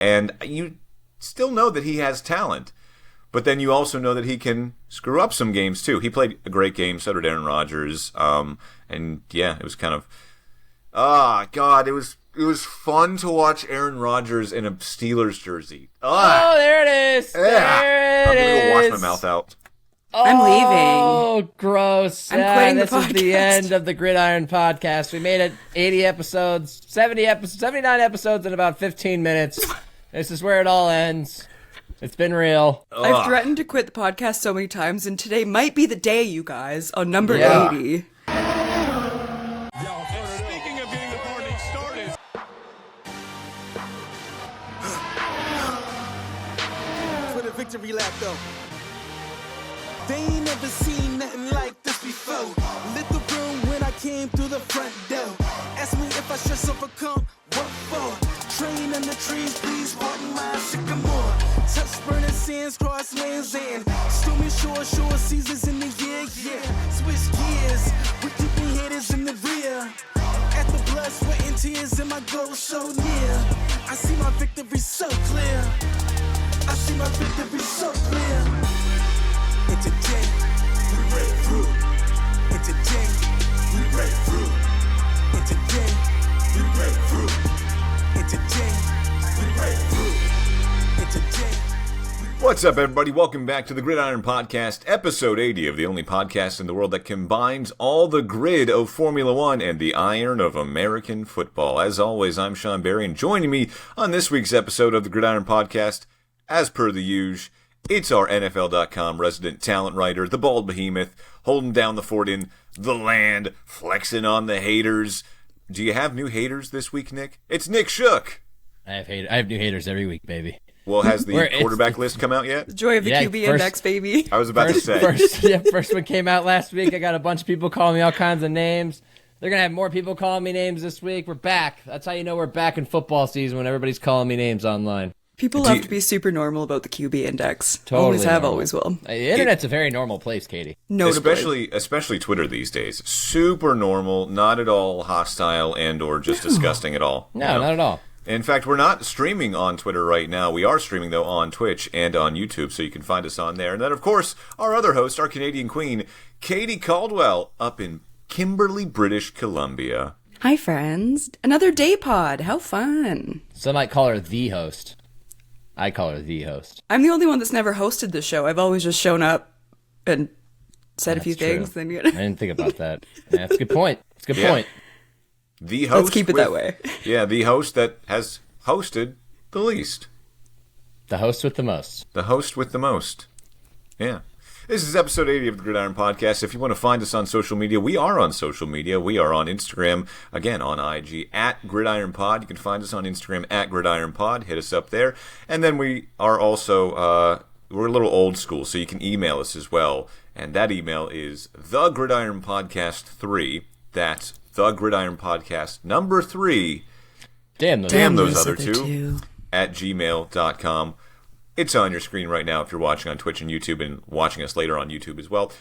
And you still know that he has talent. But then you also know that he can screw up some games, too. He played a great game, so did Aaron Rodgers. And, yeah, it was kind of... God, it was fun to watch Aaron Rodgers in a Steelers jersey. Oh, there it is. Yeah. There it is. I'm going to go wash my mouth out. I'm leaving. Oh, gross. I'm quitting the This is the end of the Gridiron podcast. We made it 80 episodes, 79 episodes in about 15 minutes. This is where it all ends. It's been real. I've threatened to quit the podcast so many times, and today might be the day, you guys, on number 80. Speaking of getting the party started. For the victory lap, though. They ain't never seen nothing like this before. Lit the room when I came through the front door. Ask me if I should overcome, what for? Train in the trees, please pardon my sycamore. Touch burning sands, cross lands, and stormy shore seasons in the year, yeah. Switch gears, with dipping headers in the rear. At the blood, sweat, and tears, and my goal so near. I see my victory so clear. I see my victory so clear. And today, we break through. And today, we break through. And today, we break through. And today, we break through. And today. What's up, everybody? Welcome back to the Gridiron Podcast, episode 80 of the only podcast in the world that combines all the grid of Formula One and the iron of American football. As always, I'm Sean Barie, and joining me on this week's episode of the Gridiron Podcast, as per the usual, it's our NFL.com resident talent writer, the bald behemoth, holding down the fort in the land, flexing on the haters. Do you have new haters this week, Nick? It's Nick Shook. I have new haters every week, baby. Well, has the quarterback list come out yet? The joy of the QB index, baby. I was about to say. First one came out last week. I got a bunch of people calling me all kinds of names. They're going to have more people calling me names this week. We're back. That's how you know we're back in football season, when everybody's calling me names online. People love to be super normal about the QB index. Totally always have, normal. always will. The internet's a very normal place, Katie. Notably. Especially Twitter these days. Super normal, not at all hostile and or just disgusting at all. No, not at all. In fact, we're not streaming on Twitter right now. We are streaming, though, on Twitch and on YouTube, so you can find us on there. And then, of course, our other host, our Canadian queen, Katie Caldwell, up in Kimberley, British Columbia. Hi, friends. Another day pod. How fun. Some might call her the host. I call her the host. I'm the only one that's never hosted the show. I've always just shown up and said a few things. Then I didn't think about that. Yeah, that's a good point. It's a good point. The host. Let's keep it that way. Yeah, the host that has hosted the least. The host with the most. The host with the most. Yeah. This is episode 80 of the Gridiron Podcast. If you want to find us on social media, we are on social media. We are on Instagram, again, on IG, at GridironPod. You can find us on Instagram, at GridironPod. Hit us up there. And then we are also, we're a little old school, so you can email us as well. And that email is thegridironpodcast3. That's thegridironpodcast number 3. Damn those other two. At gmail.com. It's on your screen right now if you're watching on Twitch and YouTube and watching us later on YouTube as well.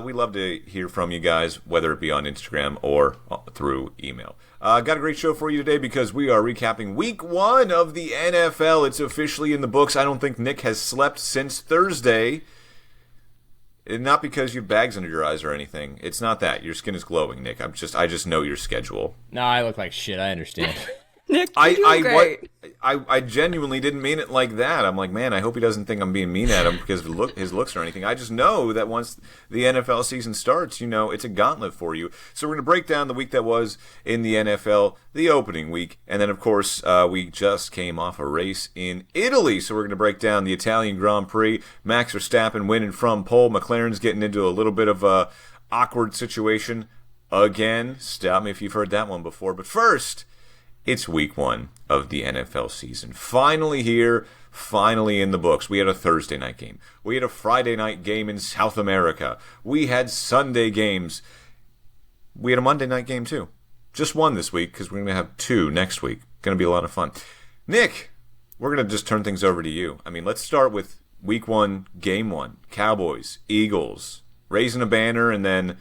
We love to hear from you guys, whether it be on Instagram or through email. Got a great show for you today because we are recapping Week 1 of the NFL. It's officially in the books. I don't think Nick has slept since Thursday. And not because you have bags under your eyes or anything. It's not that. Your skin is glowing, Nick. I just know your schedule. No, I look like shit. I understand. Nick, you're doing great. I genuinely didn't mean it like that. I'm like, man, I hope he doesn't think I'm being mean at him because of his looks or anything. I just know that once the NFL season starts, it's a gauntlet for you. So we're going to break down the week that was in the NFL, the opening week. And then, of course, we just came off a race in Italy. So we're going to break down the Italian Grand Prix. Max Verstappen winning from pole. McLaren's getting into a little bit of a awkward situation again. Stop me if you've heard that one before. But first, it's Week 1 of the NFL season. Finally here, finally in the books. We had a Thursday night game. We had a Friday night game in South America. We had Sunday games. We had a Monday night game too. Just one this week because we're going to have 2 next week. Going to be a lot of fun. Nick, we're going to just turn things over to you. Let's start with Week 1, Game 1. Cowboys, Eagles, raising a banner, and then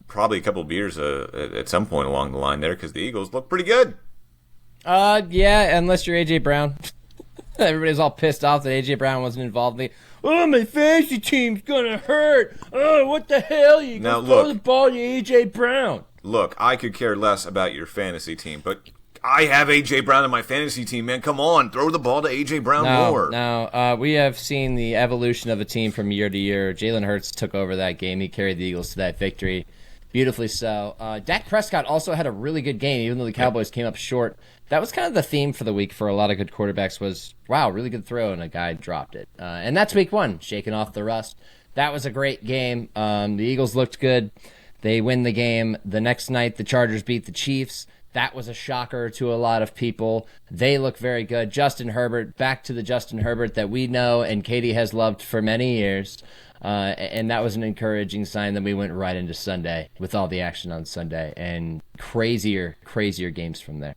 probably a couple of beers at some point along the line there because the Eagles look pretty good. Yeah, unless you're AJ Brown. Everybody's all pissed off that AJ Brown wasn't involved in the. Oh, my fantasy team's gonna hurt. Oh, what the hell? You Now, gonna throw look. the ball to AJ Brown? Look, I could care less about your fantasy team, but I have A.J. Brown in my fantasy team, man. Come on, throw the ball to A.J. Brown more. No, we have seen the evolution of a team from year to year. Jalen Hurts took over that game. He carried the Eagles to that victory. Beautifully so. Dak Prescott also had a really good game, even though the Cowboys came up short. That was kind of the theme for the week for a lot of good quarterbacks was, wow, really good throw, and a guy dropped it. And that's week one, shaking off the rust. That was a great game. The Eagles looked good. They win the game. The next night, the Chargers beat the Chiefs. That was a shocker to a lot of people. They look very good. Justin Herbert, back to the Justin Herbert that we know and Katie has loved for many years. And that was an encouraging sign that we went right into Sunday with all the action on Sunday and crazier games from there.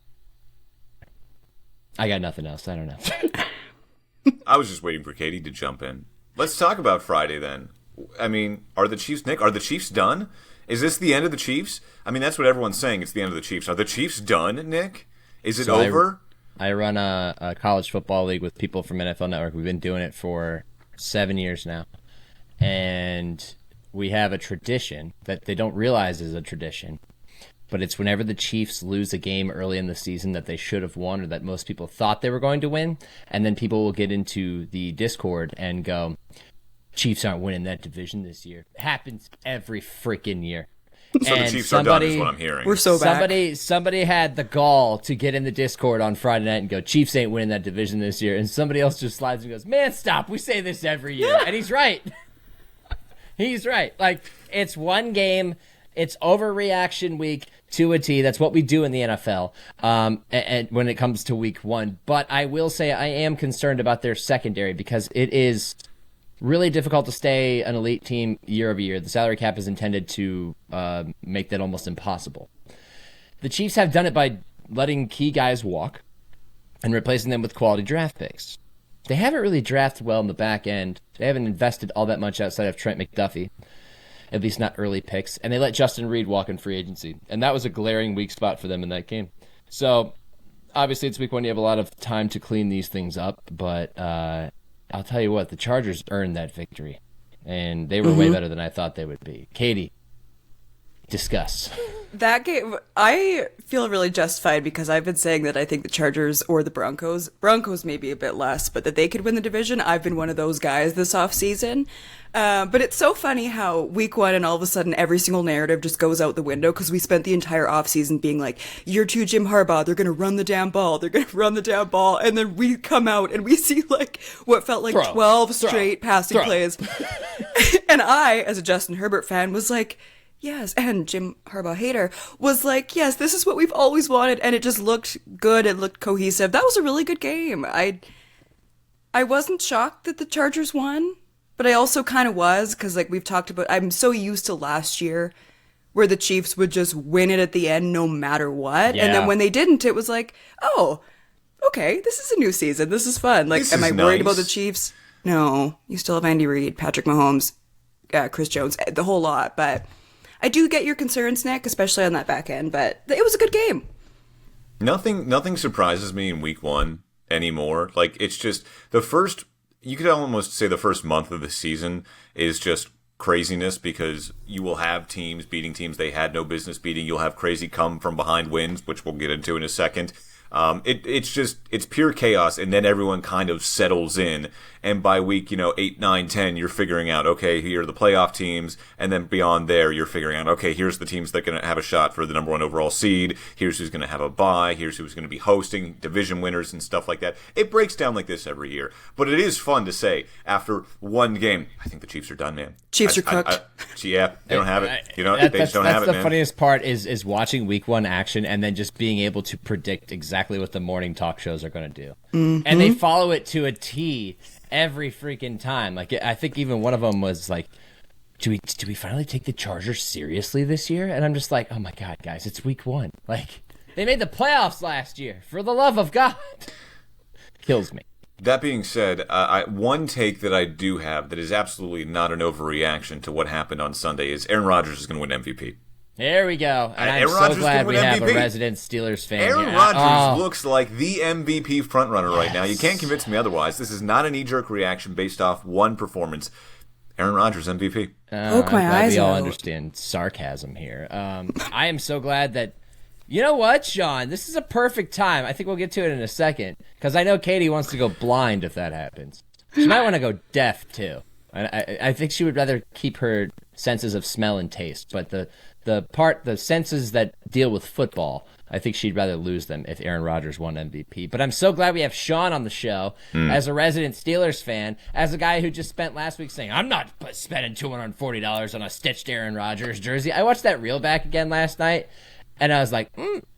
I got nothing else. I don't know. I was just waiting for Katie to jump in. Let's talk about Friday then. I mean, are the Chiefs done? Is this the end of the Chiefs? I mean, that's what everyone's saying. It's the end of the Chiefs. Are the Chiefs done, Nick? Is it over? I run a college football league with people from NFL Network. We've been doing it for 7 years now. And we have a tradition that they don't realize is a tradition. But it's whenever the Chiefs lose a game early in the season that they should have won or that most people thought they were going to win. And then people will get into the Discord and go, Chiefs aren't winning that division this year. It happens every freaking year. So the Chiefs are done is what I'm hearing. We're so back. Somebody had the gall to get in the Discord on Friday night and go, Chiefs ain't winning that division this year. And somebody else just slides and goes, man, stop. We say this every year. And he's right. He's right. Like, it's one game. It's overreaction week to a T. That's what we do in the NFL and when it comes to week one. But I will say I am concerned about their secondary because it is really difficult to stay an elite team year over year. The salary cap is intended to make that almost impossible. The Chiefs have done it by letting key guys walk and replacing them with quality draft picks. They haven't really drafted well in the back end. They haven't invested all that much outside of Trent McDuffie, at least not early picks. And they let Justin Reed walk in free agency. And that was a glaring weak spot for them in that game. So, obviously, it's week one. You have a lot of time to clean these things up. But I'll tell you what, the Chargers earned that victory. And they were way better than I thought they would be. Katie, discuss. That game, I feel really justified because I've been saying that I think the Chargers or the Broncos maybe a bit less, but that they could win the division. I've been one of those guys this offseason. But it's so funny how week one and all of a sudden every single narrative just goes out the window because we spent the entire offseason being like, year two Jim Harbaugh, they're going to run the damn ball. They're going to run the damn ball. And then we come out and we see like what felt like 12 straight passing plays. And I, as a Justin Herbert fan, was like, yes, and Jim Harbaugh hater was like, yes, this is what we've always wanted, and it just looked good, it looked cohesive. That was a really good game. I wasn't shocked that the Chargers won, but I also kind of was, because like we've talked about, I'm so used to last year where the Chiefs would just win it at the end no matter what, and then when they didn't, it was like, oh, okay, this is a new season, this is fun. Like, am I worried about the Chiefs? No, you still have Andy Reid, Patrick Mahomes, Chris Jones, the whole lot, but I do get your concerns, Nick, especially on that back end, but it was a good game. Nothing surprises me in week one anymore. Like, it's just you could almost say the first month of the season is just craziness because you will have teams beating teams they had no business beating. You'll have crazy come from behind wins, which we'll get into in a second. It's pure chaos, and then everyone kind of settles in. And by week, 8, 9, 10, you're figuring out, okay, here are the playoff teams, and then beyond there, you're figuring out, okay, here's the teams that are going to have a shot for the number one overall seed. Here's who's going to have a bye. Here's who's going to be hosting division winners and stuff like that. It breaks down like this every year, but it is fun to say after one game, I think the Chiefs are done, man. Chiefs are cooked. Yeah, they don't have it. They just don't have it, man. That's the funniest part is watching week one action and then just being able to predict exactly what the morning talk shows are going to do. Mm-hmm. And they follow it to a T every freaking time. Like, I think even one of them was like, do we finally take the Chargers seriously this year? And I'm just like, oh my God, guys, it's week one. Like, they made the playoffs last year. For the love of God. Kills me. That being said, one take that I do have that is absolutely not an overreaction to what happened on Sunday is Aaron Rodgers is going to win MVP. There we go. And I'm Aaron so Rodgers glad can we win have a MVP. resident Steelers fan Aaron here. Rodgers looks like the MVP frontrunner right now. You can't convince me otherwise. This is not a knee-jerk reaction based off one performance. Aaron Rodgers, MVP. Poke my I'm glad eyes we all out. understand sarcasm here. I am so glad that... You know what, Sean? This is a perfect time. I think we'll get to it in a second. Because I know Katie wants to go blind if that happens. She might want to go deaf, too. I think she would rather keep her senses of smell and taste. But the senses that deal with football, I think she'd rather lose them if Aaron Rodgers won MVP. But I'm so glad we have Sean on the show as a resident Steelers fan, as a guy who just spent last week saying, I'm not spending $240 on a stitched Aaron Rodgers jersey. I watched that reel back again last night, and I was like,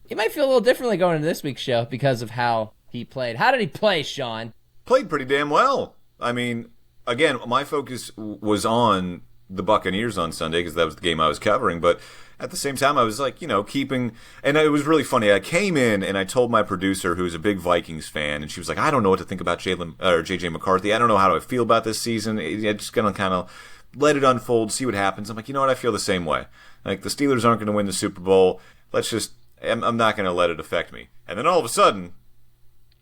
he might feel a little differently going into this week's show because of how he played. How did he play, Sean? Played pretty damn well. I mean, again, my focus was on the Buccaneers on Sunday because that was the game I was covering, but at the same time I was like, keeping, and it was really funny. I came in and I told my producer, who's a big Vikings fan, and she was like, I don't know what to think about JJ McCarthy. I don't know how do I feel about this season. I'm just going to kind of let it unfold, see what happens. I'm like, you know what? I feel the same way. Like, the Steelers aren't going to win the Super Bowl. I'm not going to let it affect me. And then all of a sudden,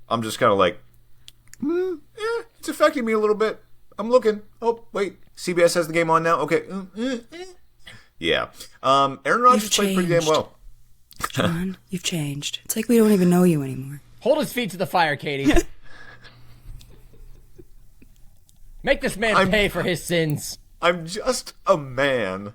I'm just kind of like, it's affecting me a little bit. I'm looking. Oh, wait. CBS has the game on now? Okay. Yeah. Aaron Rodgers played pretty damn well. John, you've changed. It's like we don't even know you anymore. Hold his feet to the fire, Katie. Make this man pay for his sins. I'm just a man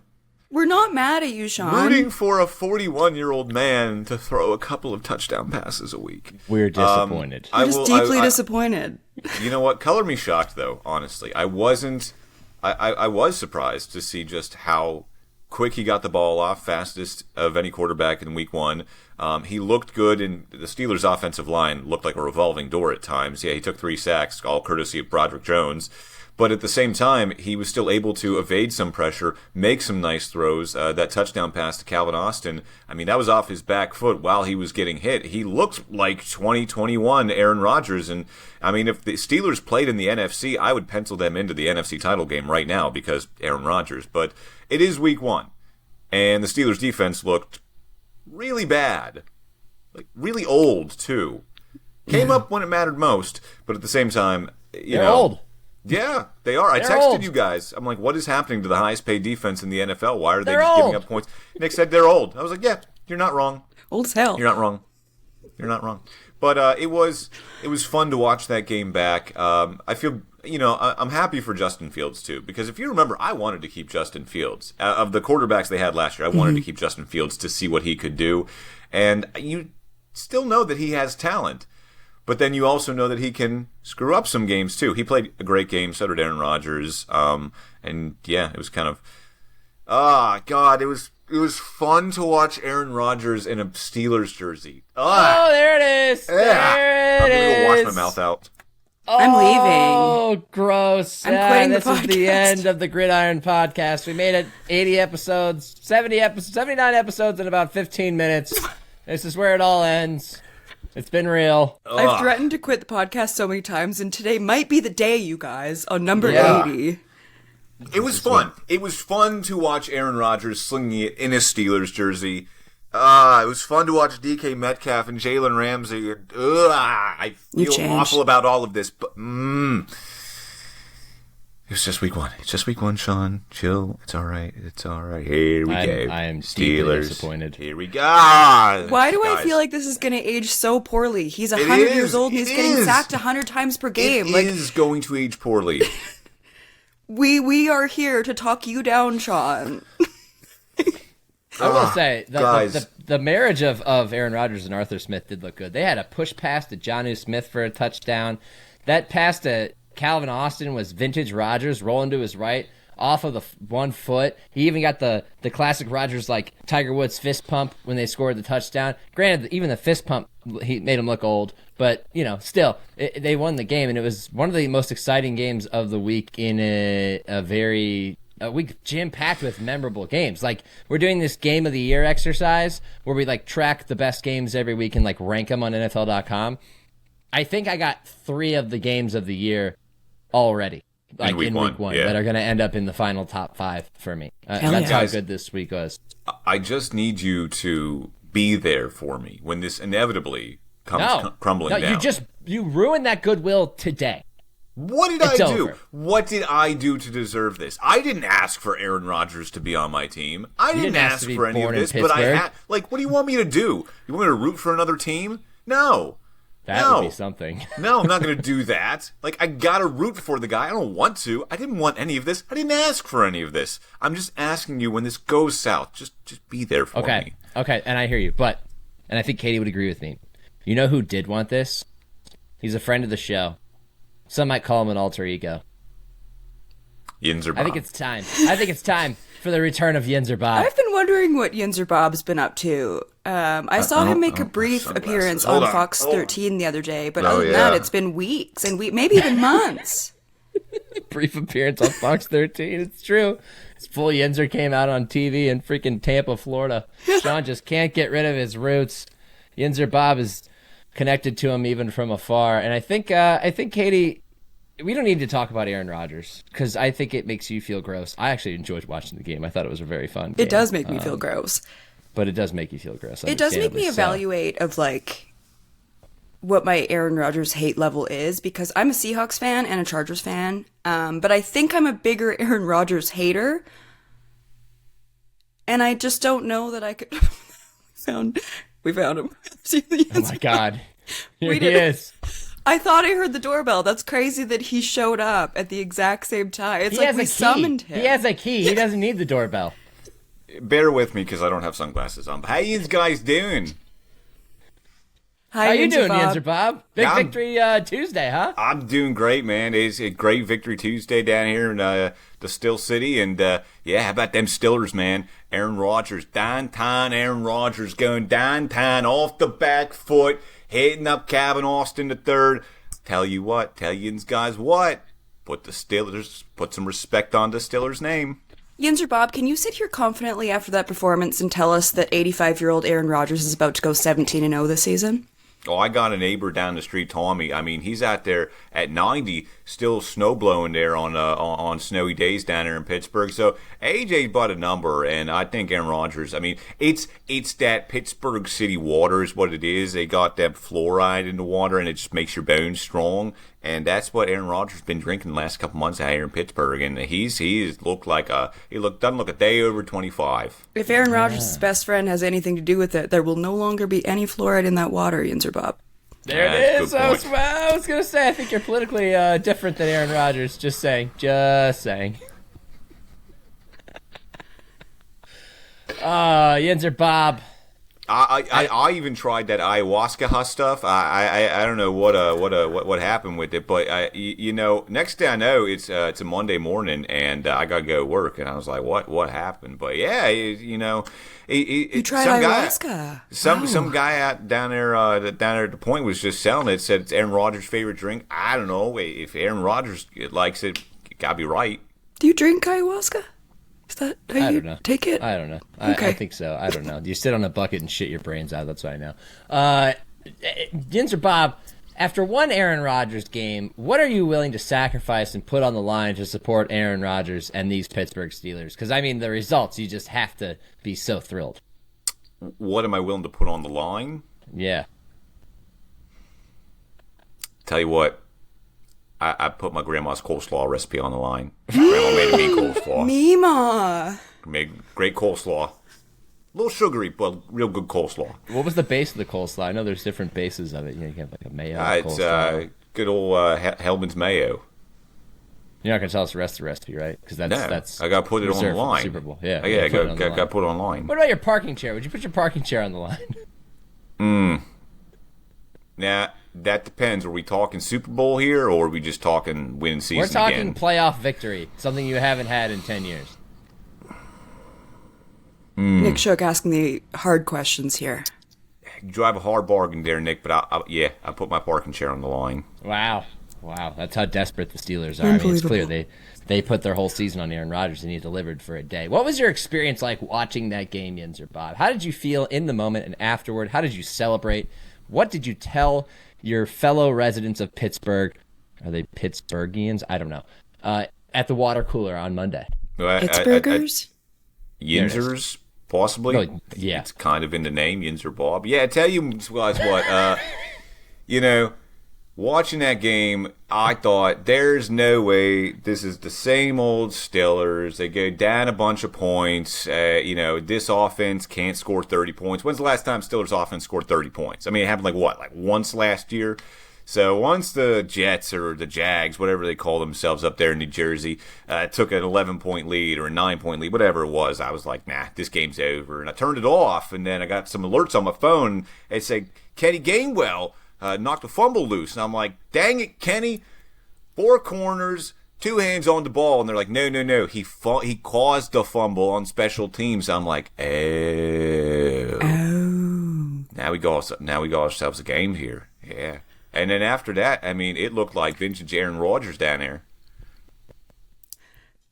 We're not mad at you, Sean. rooting for a 41-year-old man to throw a couple of touchdown passes a week. We're disappointed. I'm just deeply disappointed. You know what? Color me shocked, though, honestly. I wasn't... I was surprised to see just how quick he got the ball off, fastest of any quarterback in week one. He looked good, and the Steelers' offensive line looked like a revolving door at times. Yeah, he took 3 sacks, all courtesy of Broderick Jones. But at the same time, he was still able to evade some pressure, make some nice throws. That touchdown pass to Calvin Austin, I mean, that was off his back foot while he was getting hit. He looked like 2021 Aaron Rodgers. And, I mean, if the Steelers played in the NFC, I would pencil them into the NFC title game right now because Aaron Rodgers. But it is week one, and the Steelers' defense looked really bad. Like, really old, too. Came up when it mattered most, but at the same time, They're old. Yeah, they are. I They're texted old. you guys. I'm like, what is happening to the highest paid defense in the NFL? Why are they They're just giving old. up points? Nick said they're old. I was like, yeah, you're not wrong. Old as hell. You're not wrong. You're not wrong. But it was fun to watch that game back. I feel, I'm happy for Justin Fields, too. Because if you remember, I wanted to keep Justin Fields. Of the quarterbacks they had last year, I wanted to keep Justin Fields to see what he could do. And you still know that he has talent. But then you also know that he can screw up some games, too. He played a great game, so did Aaron Rodgers. And, yeah, it was kind of... God, it was fun to watch Aaron Rodgers in a Steelers jersey. Oh, there it is. Yeah. There I'm it going to go is. wash my mouth out. I'm leaving. Oh, gross. I'm quitting the This is the podcast. end of the Gridiron podcast. We made it 80 episodes, 79 episodes in about 15 minutes. This is where it all ends. It's been real. I've threatened to quit the podcast so many times, and today might be the day, you guys, on number Yeah. 80. It was fun. It was fun to watch Aaron Rodgers slinging it in his Steelers jersey. It was fun to watch DK Metcalf and Jalen Ramsey. And, I You feel changed. awful about all of this, but it was just week one. It's just week one, Sean. Chill. It's all right. It's all right. Here we go. I am deeply Steelers. disappointed. Here we go. Why do I Guys, feel like this is going to age so poorly? He's It 100 is. years old and he's It getting is. sacked 100 times per game. It is going to age poorly. We are here to talk you down, Sean. I will say, guys. the marriage of Aaron Rodgers and Arthur Smith did look good. They had a push pass to Jonnu Smith for a touchdown. That pass to Calvin Austin was vintage Rodgers rolling to his right off of the 1 foot. He even got the classic Rodgers, like Tiger Woods fist pump when they scored the touchdown. Granted, even the fist pump, he made him look old. But, still, they won the game, and it was one of the most exciting games of the week in a week jam-packed with memorable games. Like, we're doing this Game of the Year exercise where we, track the best games every week and, rank them on NFL.com. I think I got 3 of the games of the year already. like in week one yeah. that are going to end up in the final top 5 for me. Hell That's yeah. how good this week was. I just need you to be there for me when this inevitably comes crumbling down. You ruined that goodwill today. What did It's I do? over. What did I do to deserve this? I didn't ask for Aaron Rodgers to be on my team. I didn't ask ask to be for any of born in this, but I Pittsburgh. had. Like, what do you want me to do? You want me to root for another team? No. That would be something. No, I'm not going to do that. Like, I got to root for the guy. I don't want to. I didn't want any of this. I didn't ask for any of this. I'm just asking you when this goes south, just be there for me. Okay, and I hear you. But, and I think Katie would agree with me. You know who did want this? He's a friend of the show. Some might call him an alter ego. Yinzer Bob. I think it's time for the return of Yinzer Bob. I've been wondering what Yinzer Bob's been up to. I saw him make a brief appearance on Fox 13 the other day, but other than that, it's been weeks and maybe even months. Brief appearance on Fox 13. It's true. His full Yinzer came out on TV in freaking Tampa, Florida. Sean just can't get rid of his roots. Yinzer Bob is connected to him even from afar, and I think Katie, we don't need to talk about Aaron Rodgers because I think it makes you feel gross. I actually enjoyed watching the game. I thought it was a very fun game. It does make me feel gross. But it does make you feel gross. It does make me evaluate of like what my Aaron Rodgers hate level is because I'm a Seahawks fan and a Chargers fan, but I think I'm a bigger Aaron Rodgers hater, and I just don't know that I could. We found him. Oh my God. Here he did. is. I thought I heard the doorbell. That's crazy that he showed up at the exact same time. It's like we summoned him. He has a key. He doesn't need the doorbell. Bear with me because I don't have sunglasses on. But how you guys doing? Hi, How you doing, Bob? Yinzer Bob? Big Yeah, victory Tuesday, huh? I'm doing great, man. It's a great Victory Tuesday down here in the Still City. And, how about them Stillers, man? Aaron Rodgers, downtown Aaron Rodgers going downtown off the back foot, hitting up Calvin Austin the third. Tell you guys what? Put some respect on the Stillers' name. Yinzer Bob, can you sit here confidently after that performance and tell us that 85-year-old Aaron Rodgers is about to go 17-0 this season? Oh, I got a neighbor down the street, Tommy. I mean, he's out there at 90, still snow blowing there on snowy days down there in Pittsburgh. So AJ bought a number, and I think Aaron Rodgers. I mean, it's that Pittsburgh city water is what it is. They got that fluoride in the water, and it just makes your bones strong. And that's what Aaron Rodgers been drinking the last couple months out here in Pittsburgh, and doesn't look a day over 25. If Aaron Rodgers' best friend has anything to do with it, there will no longer be any fluoride in that water, Yinzer Bob. There it is. I was going to say, I think you're politically different than Aaron Rodgers. Just saying. Yinzer Bob. I even tried that ayahuasca stuff. I don't know what happened with it, but next day I know it's a Monday morning and I gotta go to work, and I was like, what happened? But yeah, you tried ayahuasca. Some guy out down there at the point was just selling it. Said it's Aaron Rodgers' favorite drink. I don't know if Aaron Rodgers likes it. Gotta be right. Do you drink ayahuasca? Is that how you take it? I don't know. Okay. I think so. I don't know. You sit on a bucket and shit your brains out. That's what I know. Yinzer Bob, after one Aaron Rodgers game, what are you willing to sacrifice and put on the line to support Aaron Rodgers and these Pittsburgh Steelers? Because, I mean, the results, you just have to be so thrilled. What am I willing to put on the line? Yeah. Tell you what. I put my grandma's coleslaw recipe on the line. Grandma made a mean coleslaw. Mima. Made great coleslaw. A little sugary, but real good coleslaw. What was the base of the coleslaw? I know there's different bases of it. You have like a mayo coleslaw. It's good old Hellman's mayo. You're not going to tell us the rest of the recipe, right? Because that's I got to put it on the line. Super Bowl. Yeah, I got to put it online. What about your parking chair? Would you put your parking chair on the line? Now, that depends. Are we talking Super Bowl here, or are we just talking win season We're talking again? Playoff victory, something you haven't had in 10 years. Nick Shook asking the hard questions here. You drive a hard bargain there, Nick, but I put my parking chair on the line. Wow. That's how desperate the Steelers are. I mean, it's clear they put their whole season on Aaron Rodgers, and he delivered for a day. What was your experience like watching that game, Yinzer Bob? How did you feel in the moment and afterward? How did you celebrate? What did you tell your fellow residents of Pittsburgh? Are they Pittsburghians? I don't know. at the water cooler on Monday. Pittsburghers? Yinzer's, possibly. Oh, yeah. It's kind of in the name, Yinzer Bob. Yeah, I tell you guys what, watching that game, I thought, there's no way this is the same old Steelers. They go down a bunch of points. This offense can't score 30 points. When's the last time Steelers offense scored 30 points? I mean, it happened like once last year? So once the Jets or the Jags, whatever they call themselves up there in New Jersey, took an 11-point lead or a 9-point lead, whatever it was, I was like, nah, this game's over. And I turned it off, and then I got some alerts on my phone. It said, Katie Caldwell knocked a fumble loose. And I'm like, dang it, Kenny. 4 corners, 2 hands on the ball. And they're like, no. He caused the fumble on special teams. I'm like, oh. Now we got ourselves a game here. Yeah. And then after that, I mean, it looked like vintage Aaron Rodgers down there.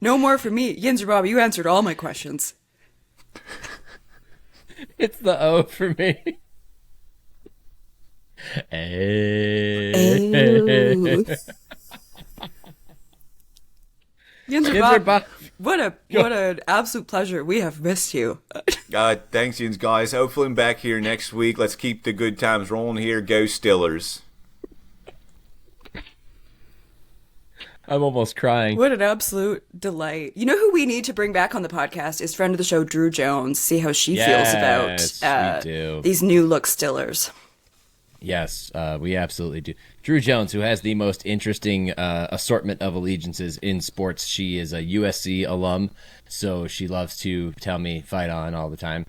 No more for me. Yinzer Bob, you answered all my questions. It's the O for me. Yinzer Bob, what an absolute pleasure. We have missed you. Thanks, Yins, guys. Hopefully I'm back here next week. Let's keep the good times rolling here. Go Steelers. I'm almost crying. What an absolute delight. You know who we need to bring back on the podcast is friend of the show, Drew Jones. See how she feels about these new look Steelers. Yes, we absolutely do. Drew Jones, who has the most interesting assortment of allegiances in sports. She is a USC alum, so she loves to tell me fight on all the time.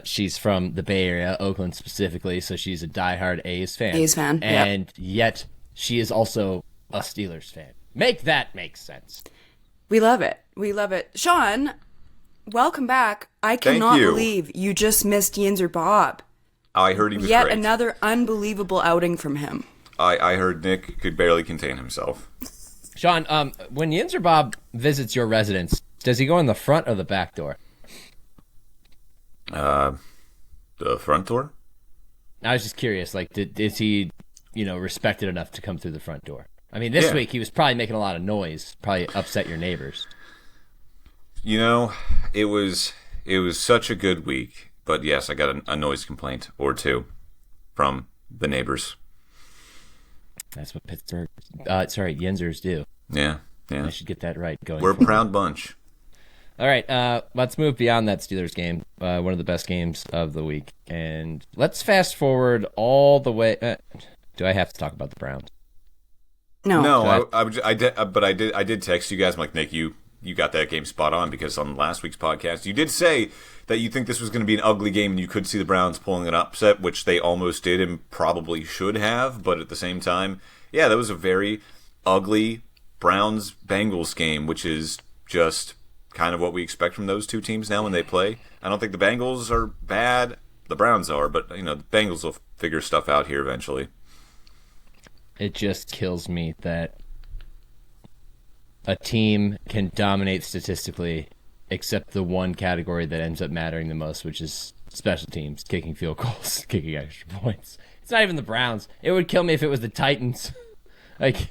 She's from the Bay Area, Oakland specifically, so she's a diehard A's fan. And yet she is also a Steelers fan. Make that make sense. We love it. Sean, welcome back. I cannot believe you just missed Yinzer Bob. I heard he was Yet great. another unbelievable outing from him. I heard Nick could barely contain himself. Sean, when Yinzer Bob visits your residence, does he go in the front or the back door? The front door? I was just curious. Like, is he, respected enough to come through the front door? I mean, this week he was probably making a lot of noise, probably upset your neighbors. It was such a good week. But yes, I got a noise complaint or two from the neighbors. That's what Yinzers do. Yeah. I should get that right going. We're a proud bunch. All right, let's move beyond that Steelers game, one of the best games of the week. And let's fast forward all the way. Do I have to talk about the Browns? No. I did text you guys. I'm like, Nick, you got that game spot on, because on last week's podcast, you did say that you think this was going to be an ugly game and you could see the Browns pulling an upset, which they almost did and probably should have. But at the same time, yeah, that was a very ugly Browns-Bengals game, which is just kind of what we expect from those two teams now when they play. I don't think the Bengals are bad. The Browns are, but the Bengals will figure stuff out here eventually. It just kills me that a team can dominate statistically except the one category that ends up mattering the most, which is special teams, kicking field goals, kicking extra points. It's not even the Browns. It would kill me if it was the Titans. Didn't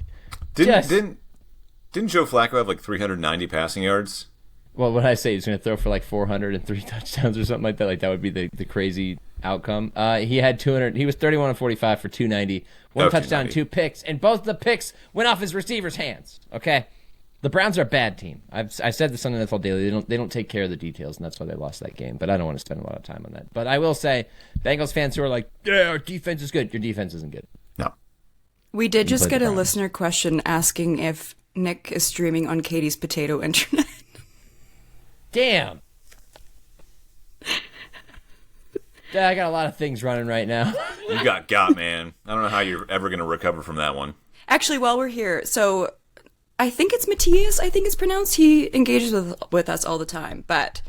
Joe Flacco have 390 passing yards? Well, what did I say? He's going to throw for 403 touchdowns or something like that. That would be the crazy outcome. He had 200. He was 31 of 45 for 290, one touchdown, 2 picks, and both the picks went off his receiver's hands. Okay. The Browns are a bad team. I said this on the NFL Daily. They don't take care of the details, and that's why they lost that game. But I don't want to spend a lot of time on that. But I will say, Bengals fans who are like, yeah, our defense is good. Your defense isn't good. No. We did just get a listener question asking if Nick is streaming on Katie's potato internet. Damn. Yeah, I got a lot of things running right now. You got, man. I don't know how you're ever going to recover from that one. Actually, while we're here, so I think it's Matthias, I think it's pronounced. He engages with us all the time. But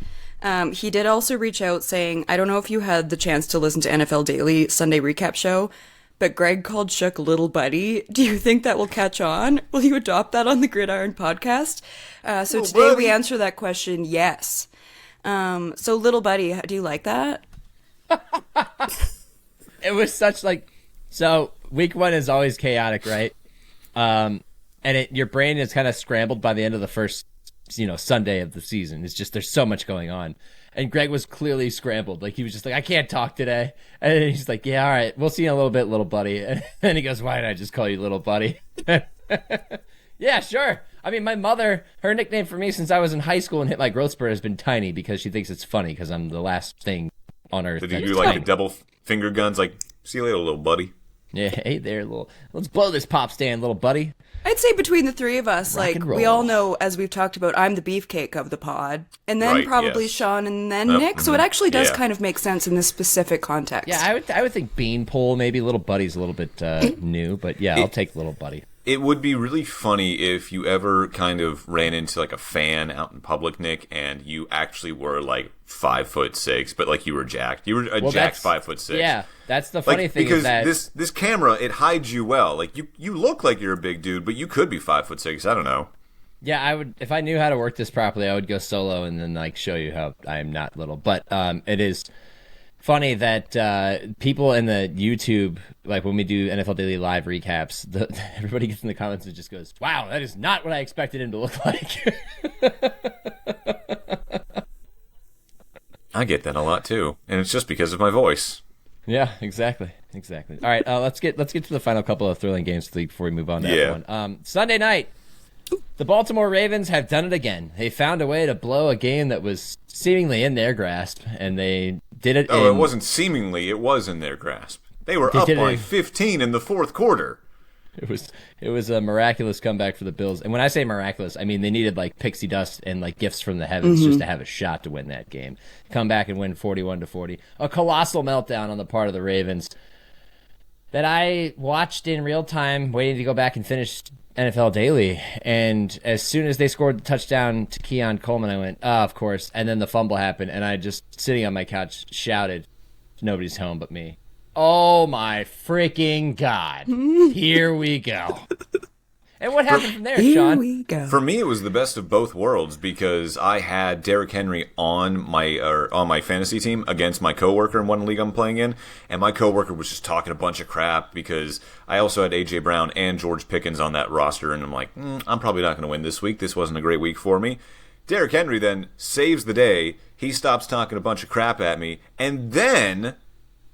he did also reach out saying, I don't know if you had the chance to listen to NFL Daily Sunday recap show, but Greg called Shook little buddy. Do you think that will catch on? Will you adopt that on the Gridiron podcast? So today we answer that question, yes. So little buddy, do you like that? It was such so week one is always chaotic, right? and your brain is kind of scrambled by the end of the first, Sunday of the season. It's just there's so much going on. And Greg was clearly scrambled. Like, he was just like, I can't talk today. And he's like, yeah, all right, we'll see you in a little bit, little buddy. And then he goes, why did I just call you little buddy? Yeah, sure. I mean, my mother, her nickname for me since I was in high school and hit my growth spurt has been Tiny, because she thinks it's funny because I'm the last thing on earth. Did you do like the double finger guns? Like, see you later, little buddy. Yeah, hey there, let's blow this pop stand, little buddy. I'd say between the three of us, Rock like, and roll. we all know, as we've talked about, I'm the beefcake of the pod, and then Right, probably yes. Sean, and then Nick, so it actually does kind of make sense in this specific context. Yeah, I would think Beanpole, maybe little buddy's a little bit new, but yeah, I'll take little buddy. It would be really funny if you ever kind of ran into like a fan out in public, Nick, and you actually were like 5'6", but like you were jacked. You were a jacked 5'6". Yeah, that's the funny thing because is that this camera, it hides you well. Like you look like you're a big dude, but you could be 5'6". I don't know. Yeah, I would, if I knew how to work this properly, I would go solo and then like show you how I am not little. But it is funny that people in the YouTube, like when we do NFL Daily Live recaps, everybody gets in the comments and just goes, wow, that is not what I expected him to look like. I get that a lot too, and it's just because of my voice. Yeah, exactly. All right, let's get to the final couple of thrilling games of the league before we move on to F1. Sunday night, the Baltimore Ravens have done it again. They found a way to blow a game that was seemingly in their grasp, and they did it. It wasn't seemingly; it was in their grasp. They were up by 15 in the fourth quarter. It was a miraculous comeback for the Bills. And when I say miraculous, I mean they needed like pixie dust and like gifts from the heavens just to have a shot to win that game. Come back and win 41-40. A colossal meltdown on the part of the Ravens that I watched in real time, waiting to go back and finish NFL Daily. And as soon as they scored the touchdown to Keon Coleman, I went, of course. And then the fumble happened, and I just, sitting on my couch, shouted, nobody's home but me. Oh my freaking God. Here we go. And what happened from there, Sean? Here we go. For me, it was the best of both worlds because I had Derrick Henry on my fantasy team against my coworker in one league I'm playing in, and my coworker was just talking a bunch of crap because I also had A.J. Brown and George Pickens on that roster, and I'm like, I'm probably not going to win this week. This wasn't a great week for me. Derrick Henry then saves the day. He stops talking a bunch of crap at me, and then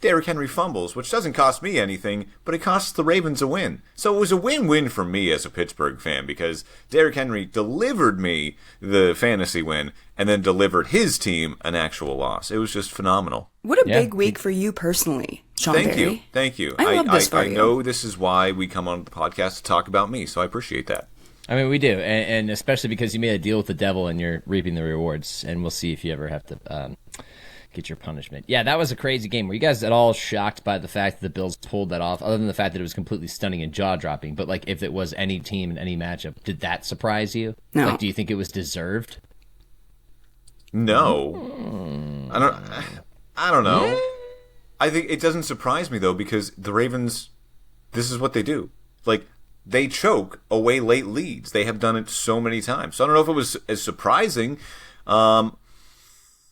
Derrick Henry fumbles, which doesn't cost me anything, but it costs the Ravens a win. So it was a win-win for me as a Pittsburgh fan because Derrick Henry delivered me the fantasy win and then delivered his team an actual loss. It was just phenomenal. What a big week for you personally, Sean Barie. Thank you. I love this for you. I know this is why we come on the podcast to talk about me, so I appreciate that. I mean, we do, and especially because you made a deal with the devil and you're reaping the rewards, and we'll see if you ever have to get your punishment. Yeah, that was a crazy game. Were you guys at all shocked by the fact that the Bills pulled that off, other than the fact that it was completely stunning and jaw-dropping? But, like, if it was any team in any matchup, did that surprise you? No. Like, do you think it was deserved? No. I don't know. I think it doesn't surprise me, though, because the Ravens, this is what they do. Like, they choke away late leads. They have done it so many times. So I don't know if it was as surprising.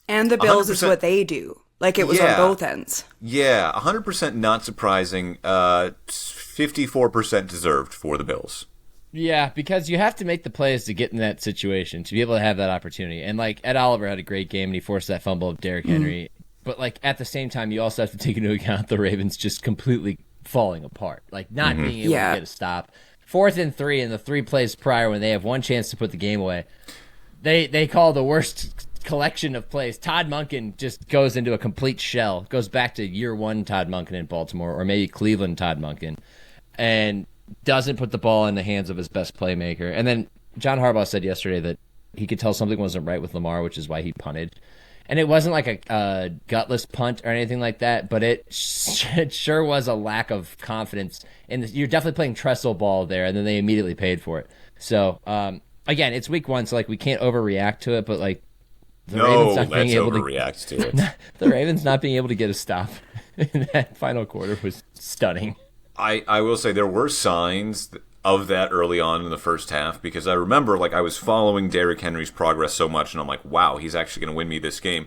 And the Bills 100%. is what they do. Like, it was on both ends. Yeah, 100% not surprising. 54% deserved for the Bills. Yeah, because you have to make the plays to get in that situation, to be able to have that opportunity. And, like, Ed Oliver had a great game, and he forced that fumble of Derrick Henry. But, like, at the same time, you also have to take into account the Ravens just completely falling apart. Like, not being able to get a stop. 4th and 3 in the 3 plays prior when they have one chance to put the game away. They call the worst collection of plays. Todd Monken just goes into a complete shell, goes back to year one Todd Monken in Baltimore, or maybe Cleveland Todd Monken, and doesn't put the ball in the hands of his best playmaker. And then John Harbaugh said yesterday that he could tell something wasn't right with Lamar, which is why he punted. And it wasn't like a gutless punt or anything like that, but it sure was a lack of confidence. And you're definitely playing trestle ball there, and then they immediately paid for it. So, again, it's week one, so like we can't overreact to it, but like the Ravens not being able overreact to it. The Ravens not being able to get a stop in that final quarter was stunning. I will say there were signs of that early on in the first half because I remember like I was following Derrick Henry's progress so much, and I'm like, wow, he's actually going to win me this game.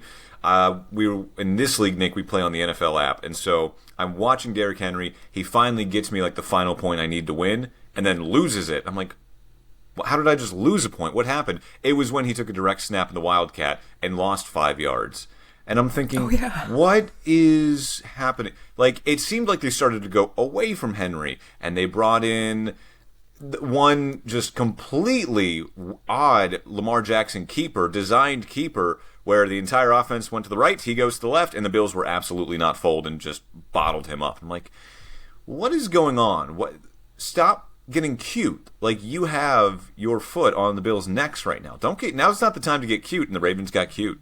We were in this league, Nick. We play on the NFL app, and so I'm watching Derrick Henry. He finally gets me like the final point I need to win, and then loses it. I'm like, How did I just lose a point? What happened? It was when he took a direct snap in the Wildcat and lost 5 yards. And I'm thinking, what is happening? Like, it seemed like they started to go away from Henry, and they brought in one just completely odd Lamar Jackson designed keeper, where the entire offense went to the right, he goes to the left, and the Bills were absolutely not fooled and just bottled him up. I'm like, what is going on? Stop getting cute. Like, you have your foot on the Bills' necks right now. Now's not the time to get cute, and the Ravens got cute.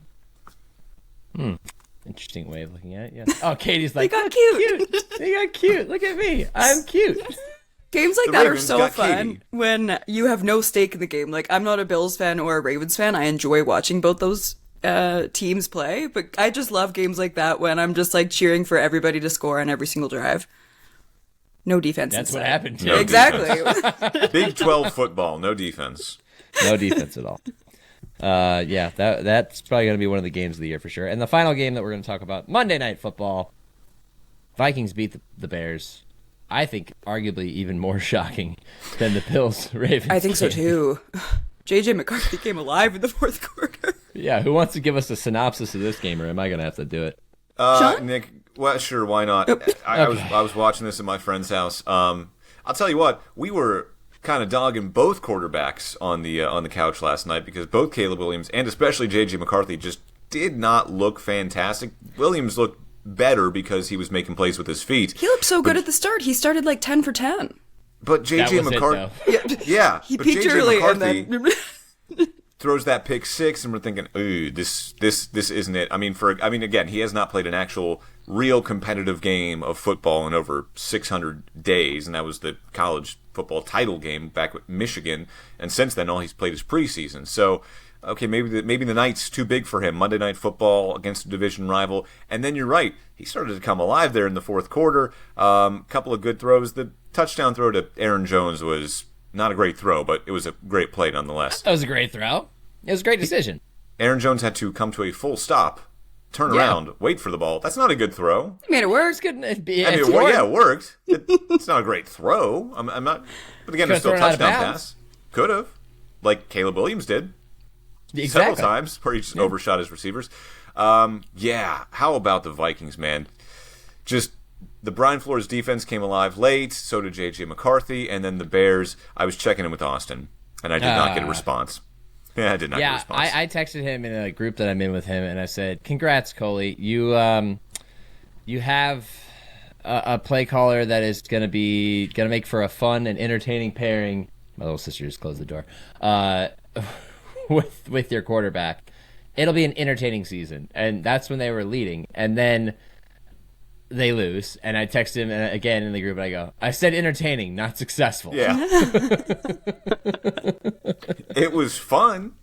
Interesting way of looking at it. Yeah. Oh, Katie's like, They got cute. They got cute. Look at me. I'm cute. Games like The that are Ravens so got fun Katie. when you have no stake in the game. Like, I'm not a Bills fan or a Ravens fan. I enjoy watching both those teams play, but I just love games like that when I'm just like cheering for everybody to score on every single drive. No defense. That's what instead. happened to No me. Exactly. Big 12 football, no defense. No defense at all. Yeah, that's probably going to be one of the games of the year for sure. And the final game that we're going to talk about, Monday Night Football. Vikings beat the Bears. I think arguably even more shocking than the Bills-Ravens I think so game. too. JJ McCarthy came alive in the fourth quarter. Yeah, who wants to give us a synopsis of this game, or am I going to have to do it? Nick, well, sure, why not? I was watching this at my friend's house. I'll tell you what, we were kind of dogging both quarterbacks on the couch last night because both Caleb Williams and especially J.J. McCarthy just did not look fantastic. Williams looked better because he was making plays with his feet. He looked so good at the start. He started like 10 for 10. But J.J. That was it, McCarthy, yeah, He but peaked J.J. early McCarthy and then throws that pick six, and we're thinking, ooh, this isn't it. I mean, again, he has not played an actual real competitive game of football in over 600 days, and that was the college football title game back with Michigan, and since then, all he's played is preseason. So, okay, maybe the night's too big for him. Monday Night Football against a division rival, and then you're right, he started to come alive there in the fourth quarter. Couple of good throws. The touchdown throw to Aaron Jones was not a great throw, but it was a great play nonetheless. That was a great throw. It was a great decision. Aaron Jones had to come to a full stop, turn around, wait for the ball. That's not a good throw. he made it work. It's good. I mean, it worked. It's not a great throw. I'm not. But again, it's still a Could've thrown it out of touchdown bounds. pass. Could have, like Caleb Williams did Exactly. several times, where he just overshot his receivers. Yeah. How about the Vikings, man? Just the Brian Flores defense came alive late. So did J.J. McCarthy, and then the Bears. I was checking in with Austin, and I did not get a response. Yeah, I did not get a Yeah, response. I texted him in a group that I'm in with him, and I said, "Congrats, Coley. You have a play caller that is gonna make for a fun and entertaining pairing." My little sister just closed the door. With your quarterback, it'll be an entertaining season, and that's when they were leading, and then they lose, and I text him again in the group, and I go, "I said entertaining, not successful." Yeah. It was fun.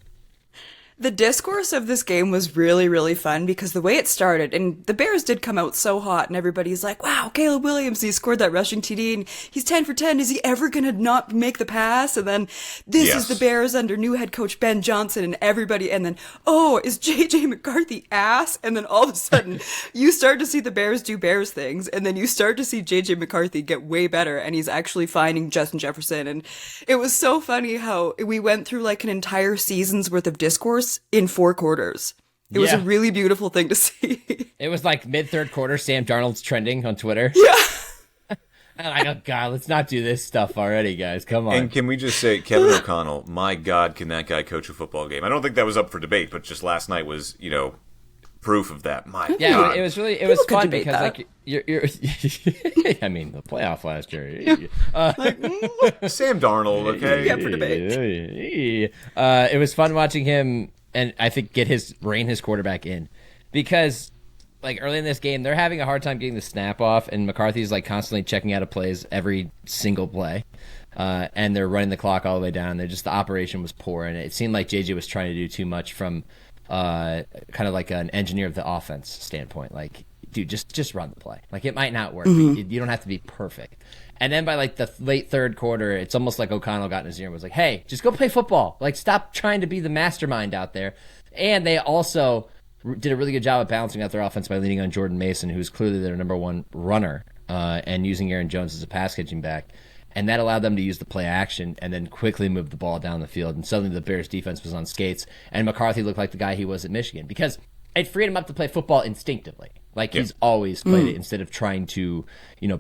The discourse of this game was really, really fun because the way it started, and the Bears did come out so hot, and everybody's like, wow, Caleb Williams, he scored that rushing TD, and he's 10 for 10. Is he ever going to not make the pass? And then this is the Bears under new head coach Ben Johnson, and everybody, and then, oh, is J.J. McCarthy ass? And then all of a sudden, you start to see the Bears do Bears things, and then you start to see J.J. McCarthy get way better, and he's actually finding Justin Jefferson, and it was so funny how we went through like an entire season's worth of discourse in 4 quarters. It was a really beautiful thing to see. It was like mid-third quarter, Sam Darnold's trending on Twitter. Yeah. And I go, God, let's not do this stuff already, guys. Come on. And can we just say, Kevin O'Connell, my God, can that guy coach a football game? I don't think that was up for debate, but just last night was, proof of that. My God. It was really, it People was could fun debate because that. like you're I mean, the playoff last year. Sam Darnold, okay? Yeah, for debate. It was fun watching him, and I think rein his quarterback in, because like early in this game they're having a hard time getting the snap off, and McCarthy's like constantly checking out of plays every single play, and they're running the clock all the way down. The operation was poor, and it seemed like JJ was trying to do too much from kind of like an engineer of the offense standpoint. Like, dude, just run the play. Like, it might not work. You don't have to be perfect. And then by like the late third quarter, it's almost like O'Connell got in his ear and was like, hey, just go play football. Like, stop trying to be the mastermind out there. And they also did a really good job of balancing out their offense by leaning on Jordan Mason, who's clearly their number one runner, and using Aaron Jones as a pass catching back. And that allowed them to use the play action and then quickly move the ball down the field. And suddenly the Bears defense was on skates, and McCarthy looked like the guy he was at Michigan because it freed him up to play football instinctively. Like he's always played it instead of trying to,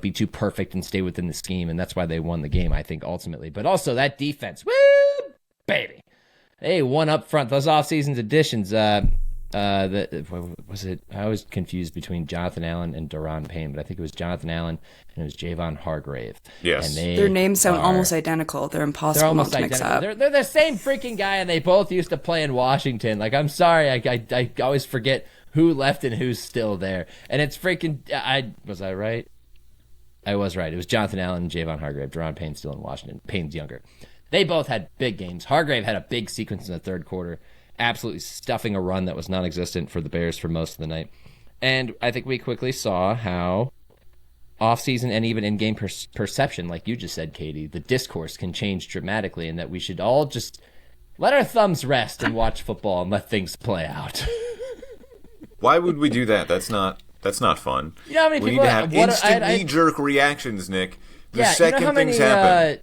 be too perfect and stay within the scheme. And that's why they won the game, I think, ultimately. But also that defense, woo, baby. They won up front. Those offseason additions, what was it? I was confused between Jonathan Allen and Daron Payne, but I think it was Jonathan Allen and it was Javon Hargrave. Yes. And their names sound almost identical. They're impossible not to mix up. They're the same freaking guy, and they both used to play in Washington. Like, I'm sorry, I always forget who left and who's still there. And it's freaking... Was I right? I was right. It was Jonathan Allen and Javon Hargrave. Daron Payne's still in Washington. Payne's younger. They both had big games. Hargrave had a big sequence in the third quarter, absolutely stuffing a run that was non-existent for the Bears for most of the night. And I think we quickly saw how off-season and even in-game perception, like you just said, Katie, the discourse can change dramatically, and that we should all just let our thumbs rest and watch football and let things play out. Why would we do that? That's not fun. You know how many we people need to have instant knee-jerk reactions, Nick. The second things happen.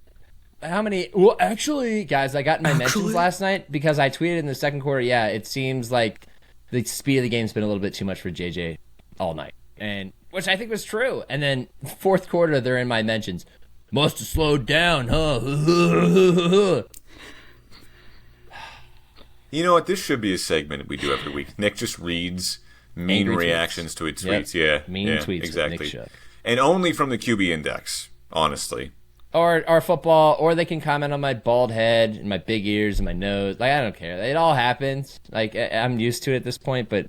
Well, actually, guys, I got in my mentions last night because I tweeted in the second quarter, it seems like the speed of the game's been a little bit too much for JJ all night, and which I think was true. And then fourth quarter, they're in my mentions. Must have slowed down, huh? You know what? This should be a segment we do every week. Nick just reads mean Angry reactions to his tweets. Yep. Yeah, mean tweets. Exactly. With Nick Shook. And only from the QB index, honestly. Or football, or they can comment on my bald head and my big ears and my nose. Like, I don't care. It all happens. Like, I'm used to it at this point, but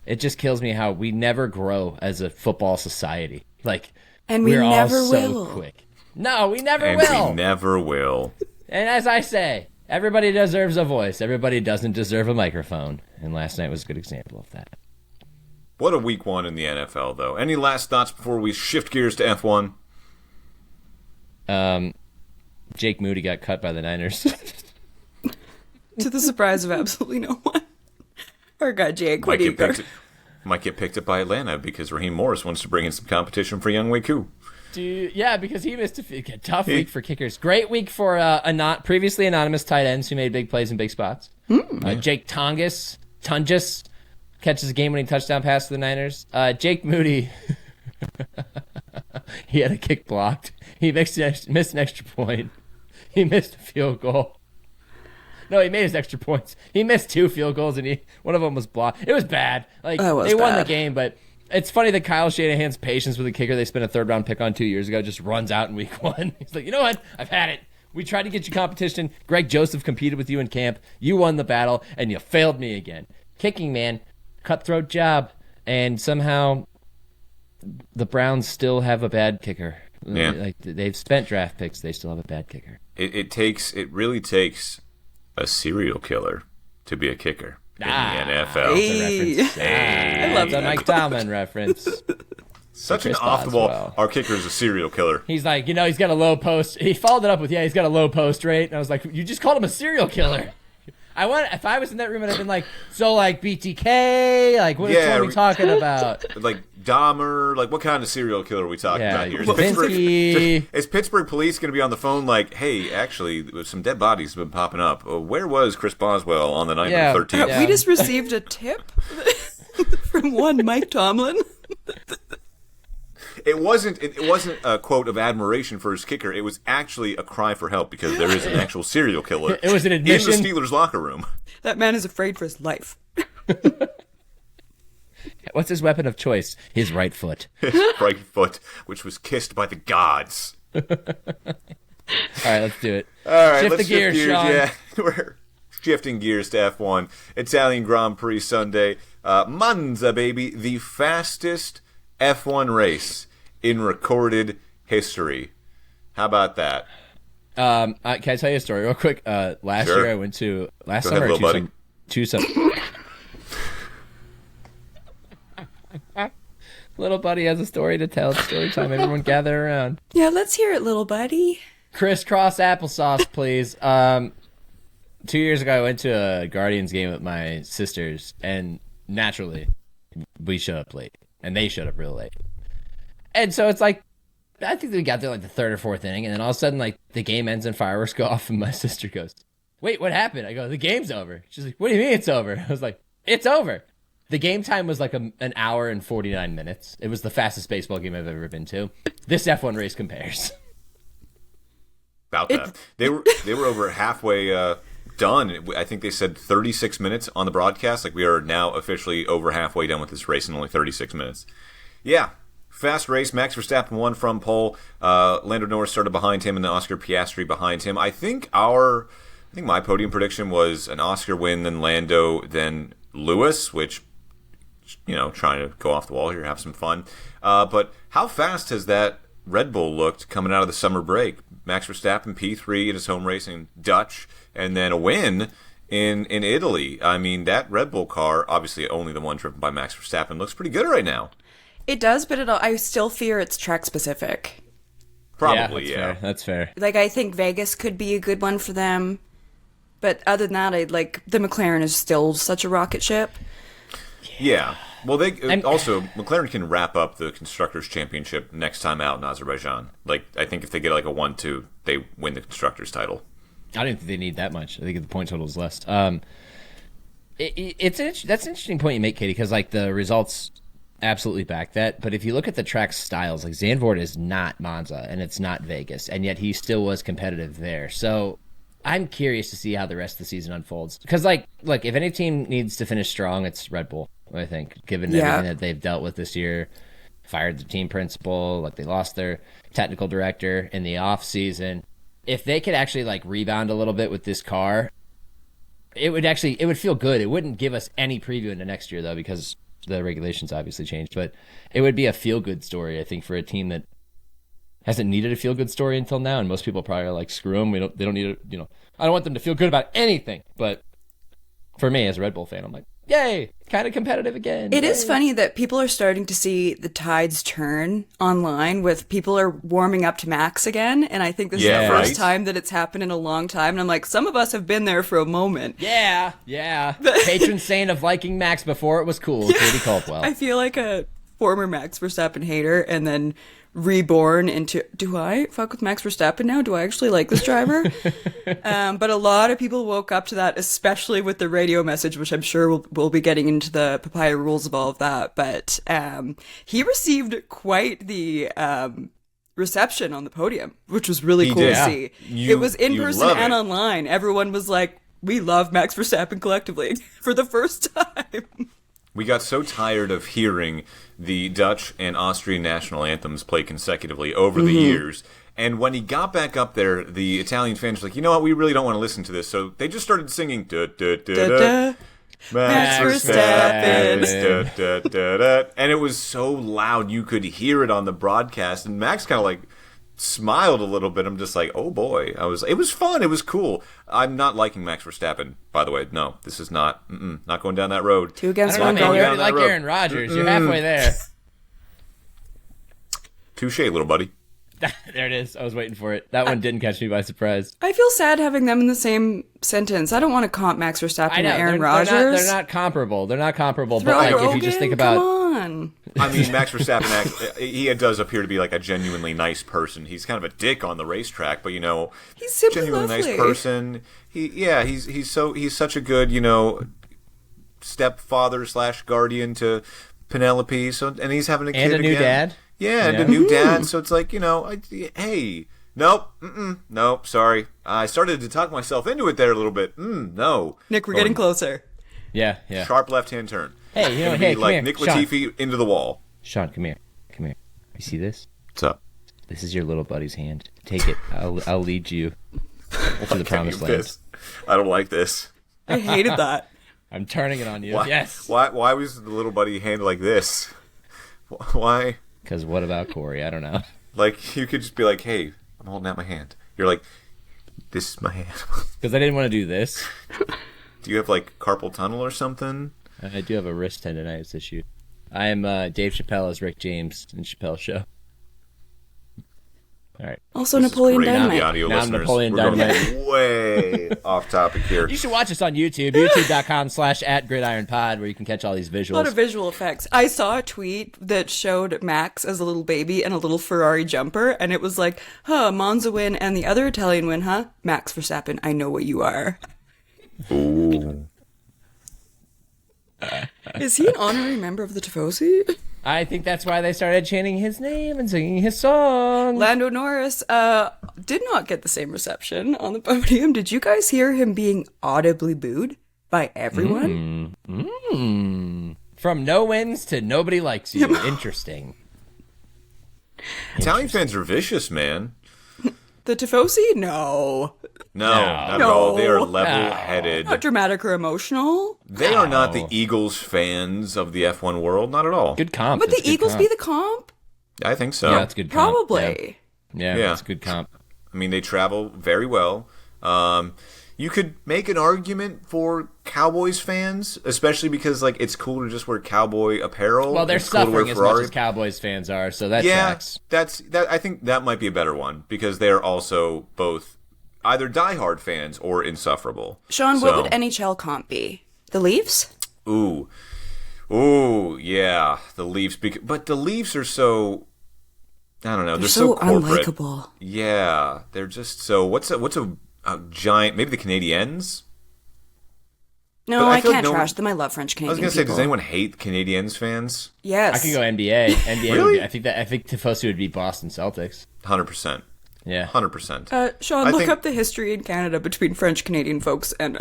it just kills me how we never grow as a football society. Like, and we we're never all so will. quick. No, we never And will. we never will. And as I say, everybody deserves a voice. Everybody doesn't deserve a microphone. And last night was a good example of that. What a week one in the NFL, though. Any last thoughts before we shift gears to F1? Jake Moody got cut by the Niners. To the surprise of absolutely no one. Our guy Jake, what do you got? Might get picked up by Atlanta because Raheem Morris wants to bring in some competition for Younghoe Koo. Dude, yeah, because he missed a tough week for kickers. Great week for previously anonymous tight ends who made big plays in big spots. Jake Tungus catches a game-winning touchdown pass to the Niners. Jake Moody, he had a kick blocked. He missed an extra point. He missed a field goal. No, he made his extra points. He missed 2 field goals, and one of them was blocked. It was bad. Like, they won the game, but it's funny that Kyle Shanahan's patience with the kicker they spent a third-round pick on 2 years ago just runs out in week 1. He's like, you know what? I've had it. We tried to get you competition. Greg Joseph competed with you in camp. You won the battle, and you failed me again. Kicking, man, cutthroat job, and somehow the Browns still have a bad kicker. Yeah. Like, they've spent draft picks. They still have a bad kicker. It really takes a serial killer to be a kicker in the NFL. Hey. I love that Mike Tomlin reference. Such an Chris off-the-ball. Boswell. Our kicker is a serial killer. He's like, he's got a low post. He followed it up with, he's got a low post rate. And I was like, you just called him a serial killer. If I was in that room, I'd have been like, so like BTK, like what are we talking about? Like Dahmer, like what kind of serial killer are we talking about here? Is Pittsburgh police going to be on the phone like, hey, actually, some dead bodies have been popping up. Where was Chris Boswell on the night of the 13th? We just received a tip from one Mike Tomlin. It wasn't a quote of admiration for his kicker. It was actually a cry for help because there is an actual serial killer. It was an admission in the Steelers locker room. That man is afraid for his life. What's his weapon of choice? His right foot. His right foot, which was kissed by the gods. All right, let's do it. All right, let's shift gears, Sean. Yeah, we're shifting gears to F1. Italian Grand Prix Sunday. Monza, baby. The fastest F1 race in recorded history. How about that? Can I tell you a story real quick? Last Sure. year I went to Go ahead, little buddy. Little buddy has a story to tell. It's story time. Everyone gather around. Yeah, let's hear it, little buddy. Crisscross applesauce, please. 2 years ago, I went to a Guardians game with my sisters, and naturally, we showed up late, and they showed up real late. And so it's like I think we got there like the third or fourth inning, and then all of a sudden, like, the game ends and fireworks go off, and my sister goes, "Wait, what happened?" I go, "The game's over." She's like, "What do you mean it's over?" I was like, "It's over." The game time was like an hour and 49 minutes. It was the fastest baseball game I've ever been to. This F1 race compares. About that. They were over halfway done. I think they said 36 minutes on the broadcast. Like, we are now officially over halfway done with this race in only 36 minutes. Yeah. Fast race. Max Verstappen won from pole. Lando Norris started behind him, and then Oscar Piastri behind him. I think my podium prediction was an Oscar win, then Lando, then Lewis, which, trying to go off the wall here, have some fun. But how fast has that Red Bull looked coming out of the summer break? Max Verstappen, P3 in his home race in Dutch, and then a win in Italy. I mean, that Red Bull car, obviously only the one driven by Max Verstappen, looks pretty good right now. It does, but I still fear it's track specific. Probably, yeah. That's fair. Like, I think Vegas could be a good one for them. But other than that, the McLaren is still such a rocket ship. Yeah. Well, McLaren can wrap up the Constructors' Championship next time out in Azerbaijan. Like, I think if they get like a 1-2, they win the Constructors' title. I don't think they need that much. I think the point total is less. That's an interesting point you make, Katie, because like the results absolutely back that. But if you look at the track styles, like Zandvoort is not Monza and it's not Vegas, and yet he still was competitive there. So I'm curious to see how the rest of the season unfolds. Because like if any team needs to finish strong, it's Red Bull, I think, given everything that they've dealt with this year. Fired the team principal, like they lost their technical director in the off season. If they could actually like rebound a little bit with this car, it would feel good. It wouldn't give us any preview into next year though, because the regulations obviously changed, but it would be a feel-good story, I think, for a team that hasn't needed a feel-good story until now, and most people probably are like, screw them, they don't need it, I don't want them to feel good about anything, but for me, as a Red Bull fan, I'm like, yay, kind of competitive again. It is funny that people are starting to see the tides turn online with people are warming up to Max again, and I think this is the first time that it's happened in a long time, and I'm like, some of us have been there for a moment. Yeah. Patron saint of Viking Max before it was cool, Katie Caldwell. I feel like a former Max Verstappen hater, and then reborn into, do I fuck with Max Verstappen now? Do I actually like this driver? But a lot of people woke up to that, especially with the radio message, which I'm sure we'll be getting into the papaya rules of all of that. But he received quite the reception on the podium, which was really cool to see. It was in person and online. Everyone was like, we love Max Verstappen collectively for the first time. We got so tired of hearing the Dutch and Austrian national anthems play consecutively over the years. And when he got back up there, the Italian fans were like, you know what, we really don't want to listen to this. So they just started singing, da, da, da, da, da, Max Verstappen, da, da, da, da. And it was so loud you could hear it on the broadcast. And Max kind of like smiled a little bit. I'm just like, oh boy. It was fun. It was cool. I'm not liking Max Verstappen, by the way. No, this is not going down that road. 2 against 1. You already like Aaron Rodgers. You're halfway there. Touche, little buddy. There it is. I was waiting for it. That one didn't catch me by surprise. I feel sad having them in the same sentence. I don't want to comp Max Verstappen to Aaron Rodgers. They're not comparable. But like, if you just think about, come on. I mean, Max Verstappen, he does appear to be like a genuinely nice person. He's kind of a dick on the racetrack, but he's simply genuinely lovely. Nice person. He's such a good stepfather / guardian to Penelope. So and he's having a kid and a new again. dad. Yeah, and a new dad. So it's like hey. Nope, sorry. I started to talk myself into it there a little bit. No. Nick, we're getting closer. Yeah. Sharp left-hand turn. Hey, come here. Nick Latifi into the wall. Sean, come here. You see this? What's up? This is your little buddy's hand. Take it. I'll lead you to the promised land. I don't like this. I hated that. I'm turning it on you. Why, yes. Why was the little buddy hand like this? Why? Because what about Corey? I don't know. Like, you could just be like, hey, I'm holding out my hand. You're like, this is my hand. Because I didn't want to do this. Do you have, like, carpal tunnel or something? I do have a wrist tendonitis issue. I am Dave Chappelle as Rick James in Chappelle's Show. All right. Also, Napoleon Great, the Dynamite. audio Now listeners. Napoleon We're going Dynamite. way off topic here. You should watch us on YouTube, youtube.com/@GridironPod, where you can catch all these visuals. A lot of visual effects. I saw a tweet that showed Max as a little baby in a little Ferrari jumper, and it was like, Monza win and the other Italian win, huh? Max Verstappen, I know what you are. Ooh. Is he an honorary member of the Tifosi? I think that's why they started chanting his name and singing his song. Lando Norris did not get the same reception on the podium. Did you guys hear him being audibly booed by everyone? From no wins to nobody likes you. Interesting. Italian fans are vicious, man. The Tifosi? No. No, not at all. They are level-headed. Not dramatic or emotional. They are not the Eagles fans of the F1 world, not at all. Good comp. Would That's the good Eagles comp. be the comp? I think so. Yeah, that's good comp. Probably. Yeah, Yeah. that's good comp. I mean, they travel very well. You could make an argument for Cowboys fans, especially because like it's cool to just wear cowboy apparel. Well, they're It's cool to wear suffering as Ferrari. much as Cowboys fans are, so that Yeah, tracks. that. I think that might be a better one because they're also both either diehard fans or insufferable. Sean, So- what would NHL comp be? The Leafs? Ooh, yeah, the Leafs. But the Leafs are so. I don't know. They're so corporate. unlikable. Yeah, they're just so. What's a giant? Maybe the Canadiens. No, But I I feel like can't no one- trash them. I love French I was Canadian gonna say, people. does anyone hate Canadiens fans? Yes. I could go NBA. NBA Really? would be, I think Tifosi would be Boston Celtics. 100%. Yeah. 100%. Sean, I look think- up the history in Canada between French Canadian folks and...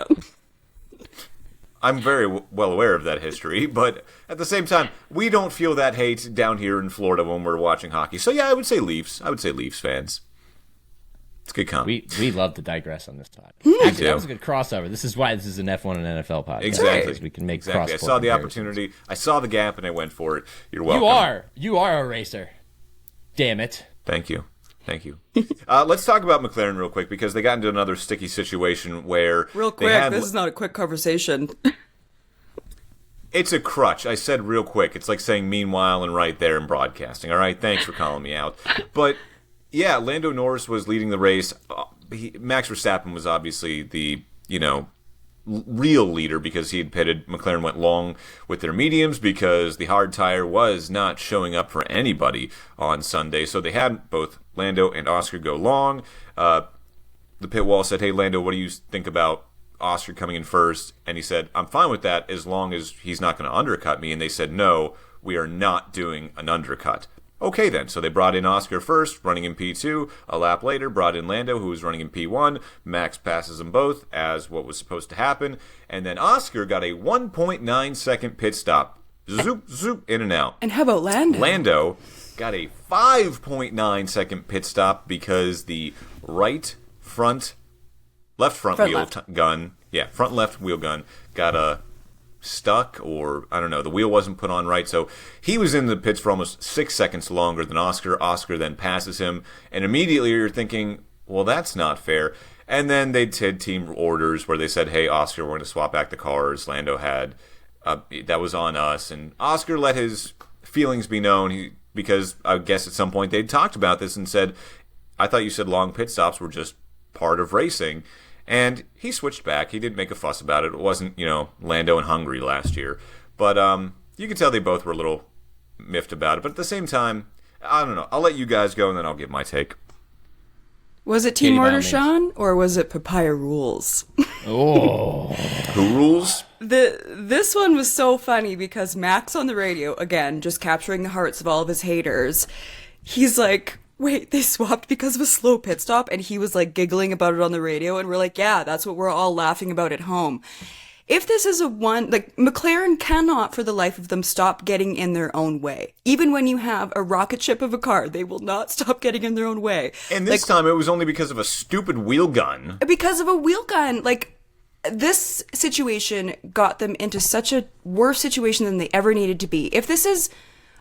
I'm very well aware of that history, but at the same time, we don't feel that hate down here in Florida when we're watching hockey. So yeah, I would say Leafs. I would say Leafs fans. It's a good comp. We love to digress on this pod. too. Actually, that was a good crossover. This is why this is an F1 and NFL pod. Exactly. Because we can make exactly. I cross-sport saw the comparisons. opportunity. I saw the gap, and I went for it. You're welcome. You are a racer. Damn it. Thank you. Let's talk about McLaren real quick because they got into another sticky situation where Real they quick, had, this is not a quick conversation. It's a crutch. I said real quick. It's like saying meanwhile and right there in broadcasting. All right, thanks for calling me out. But yeah, Lando Norris was leading the race. Max Verstappen was obviously the real leader because he had pitted. McLaren went long with their mediums because the hard tire was not showing up for anybody on Sunday. So they had both Lando and Oscar go long. The pit wall said, "Hey, Lando, what do you think about Oscar coming in first?" And he said, "I'm fine with that as long as he's not going to undercut me." And they said, "No, we are not doing an undercut." Okay then, so they brought in Oscar first, running in P2. A lap later, brought in Lando, who was running in P1. Max passes them both, as what was supposed to happen. And then Oscar got a 1.9 second pit stop. Zoop, zoop, in and out. And how about Lando? Lando got a 5.9 second pit stop because the left front wheel left. gun, front left wheel gun got stuck, or I don't know, the wheel wasn't put on right, so he was in the pits for almost 6 seconds longer than Oscar. Oscar then passes him, and immediately you're thinking, well, that's not fair. And then they did team orders where they said, "Hey, Oscar, we're going to swap back the cars." Lando had that was on us, and Oscar let his feelings be known because I guess at some point they'd talked about this and said, "I thought you said long pit stops were just part of racing." And he switched back. He didn't make a fuss about it. It wasn't, Lando and Hungary last year. But you could tell they both were a little miffed about it. But at the same time, I don't know. I'll let you guys go, and then I'll give my take. Was it Team Katie, by all Order, means. Sean? Or was it Papaya Rules? Oh. Who rules? This one was so funny because Max on the radio, again, just capturing the hearts of all of his haters, he's like, "Wait, they swapped because of a slow pit stop?" And he was like giggling about it on the radio, and we're like, yeah, that's what we're all laughing about at home. If this is McLaren cannot for the life of them stop getting in their own way. Even when you have a rocket ship of a car, they will not stop getting in their own way. And this time it was only because of a stupid wheel gun. Because of a wheel gun. This situation got them into such a worse situation than they ever needed to be. If this is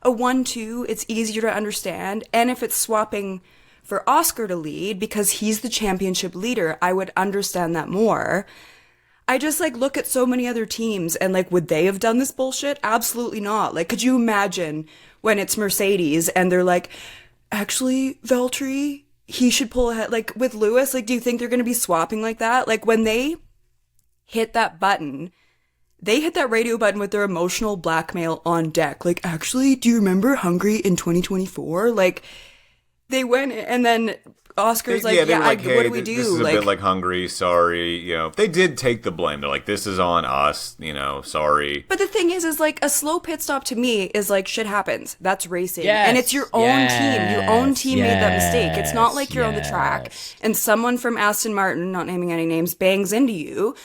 a 1-2, it's easier to understand. And if it's swapping for Oscar to lead because he's the championship leader, I would understand that more. I just look at so many other teams and would they have done this bullshit? Absolutely not. Could you imagine when it's Mercedes and they're like, "Actually, Valtteri, he should pull ahead. Like with Lewis, like, do you think they're going to be swapping like that? Like when they hit that button, they hit that radio button with their emotional blackmail on deck. Like, actually, do you remember Hungary in 2024? Like, they went, and then Oscar's like, hey, what do we do? This is a like, bit like Hungary, sorry. You know, they did take the blame. They're like, this is on us, you know, sorry. But the thing is like, a slow pit stop to me is like, shit happens. That's racing. Yes, And it's your own team. Your own team made that mistake. It's not like you're on the track yes. and someone from Aston Martin, not naming any names, bangs into you.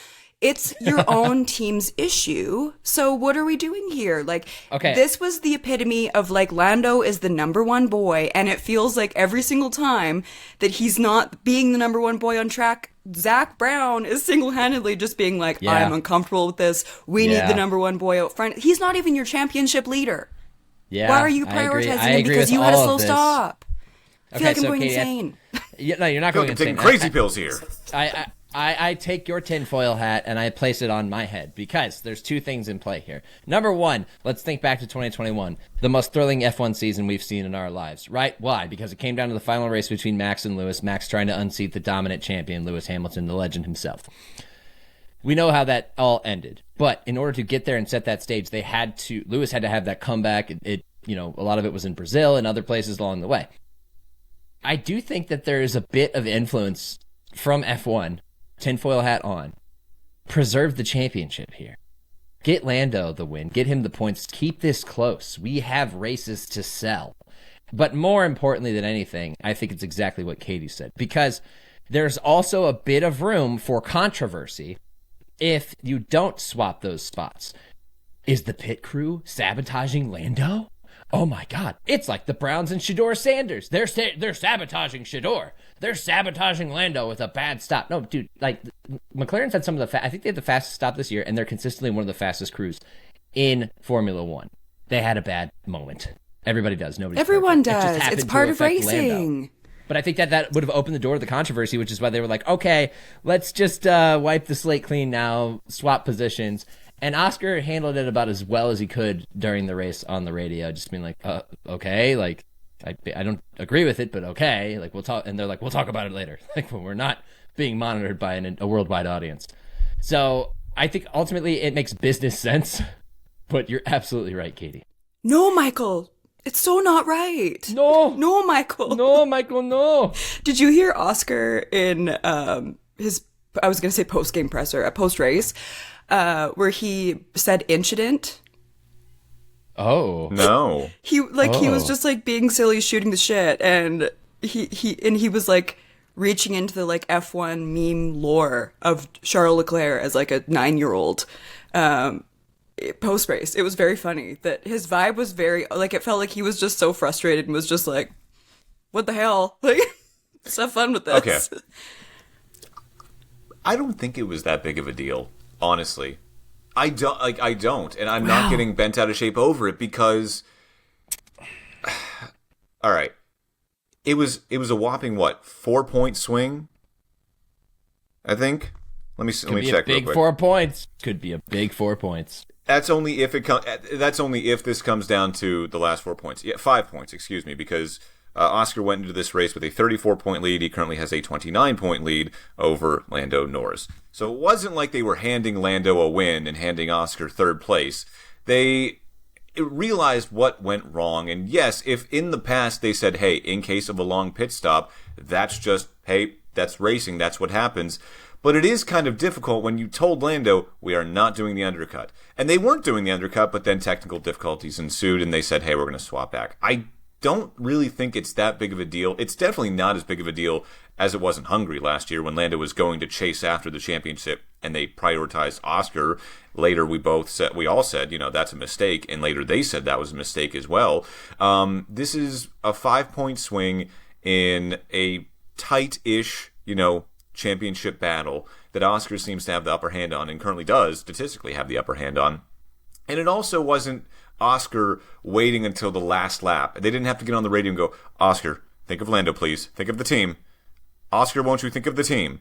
It's your own team's issue. So what are we doing here? Like, Okay. This was the epitome of like, Lando is the number one boy, and it feels like every single time that he's not being the number one boy on track, Zach Brown is single-handedly just being like, Yeah. I'm uncomfortable with this. We need Yeah. the number one boy out front. He's not even your championship leader. Yeah, Why are you I agree. prioritizing I him agree because with you had a all slow of this. stop? I feel Okay, like I'm so going Katie, insane. No, you're not going I'm taking insane. crazy pills here. I take your tinfoil hat and I place it on my head because there's two things in play here. Number one, let's think back to 2021, the most thrilling F1 season we've seen in our lives, right? Why? Because it came down to the final race between Max and Lewis, Max trying to unseat the dominant champion, Lewis Hamilton, the legend himself. We know how that all ended, but in order to get there and set that stage, Lewis had to have that comeback. A lot of it was in Brazil and other places along the way. I do think that there is a bit of influence from F1, tinfoil hat on, preserve the championship here. Get Lando the win, get him the points, keep this close. We have races to sell. But more importantly than anything, I think it's exactly what Katie said, because there's also a bit of room for controversy if you don't swap those spots. Is the pit crew sabotaging Lando? Oh my God, it's like the Browns and Shador Sanders. They're sabotaging Shador. They're sabotaging Lando with a bad stop. No, dude, like McLaren's had some of the I think they had the fastest stop this year, and they're consistently one of the fastest crews in Formula One. They had a bad moment. Everybody does. Everyone perfect. It just does. happened It's to part of affect Lando. racing. But I think that would have opened the door to the controversy, which is why they were like, okay, let's just wipe the slate clean now, swap positions. And Oscar handled it about as well as he could during the race on the radio, just being like, okay, like, I don't agree with it, but okay, like, we'll talk. And they're like, we'll talk about it later. Like, when we're not being monitored by a worldwide audience. So I think ultimately it makes business sense, but you're absolutely right, Katie. No, Michael. It's so not right. No, Michael. No, Michael, no. Did you hear Oscar in his, I was going to say post-game presser, post-race, where he said incident? Oh. No. He was just like being silly, shooting the shit, and he was like reaching into the like F1 meme lore of Charles Leclerc as like a 9-year-old. Post-race, it was very funny that his vibe was very like, it felt like he was just so frustrated and was just like, what the hell, like, let's have fun with this. Okay. I don't think it was that big of a deal, honestly. I don't, and I'm not getting bent out of shape over it because all right, it was a whopping 4-point swing, I think. Let me check real Big quick. 4 points. Could be a big 4 points. That's only if this comes down to the last 4 points. Yeah, 5 points, excuse me, because Oscar went into this race with a 34-point lead. He currently has a 29-point lead over Lando Norris. So it wasn't like they were handing Lando a win and handing Oscar third place. They realized what went wrong. And yes, if in the past they said, hey, in case of a long pit stop, that's racing, that's what happens. But it is kind of difficult when you told Lando, we are not doing the undercut. And they weren't doing the undercut, but then technical difficulties ensued, and they said, hey, we're going to swap back. I don't really think it's that big of a deal. It's definitely not as big of a deal as it was in Hungary last year when Lando was going to chase after the championship, and they prioritized Oscar. Later, we all said, that's a mistake, and later they said that was a mistake as well. This is a 5-point swing in a tight-ish, championship battle that Oscar seems to have the upper hand on and currently does statistically have the upper hand on. And it also wasn't Oscar waiting until the last lap. They didn't have to get on the radio and go, Oscar, think of Lando, please. Think of the team. Oscar, won't you think of the team?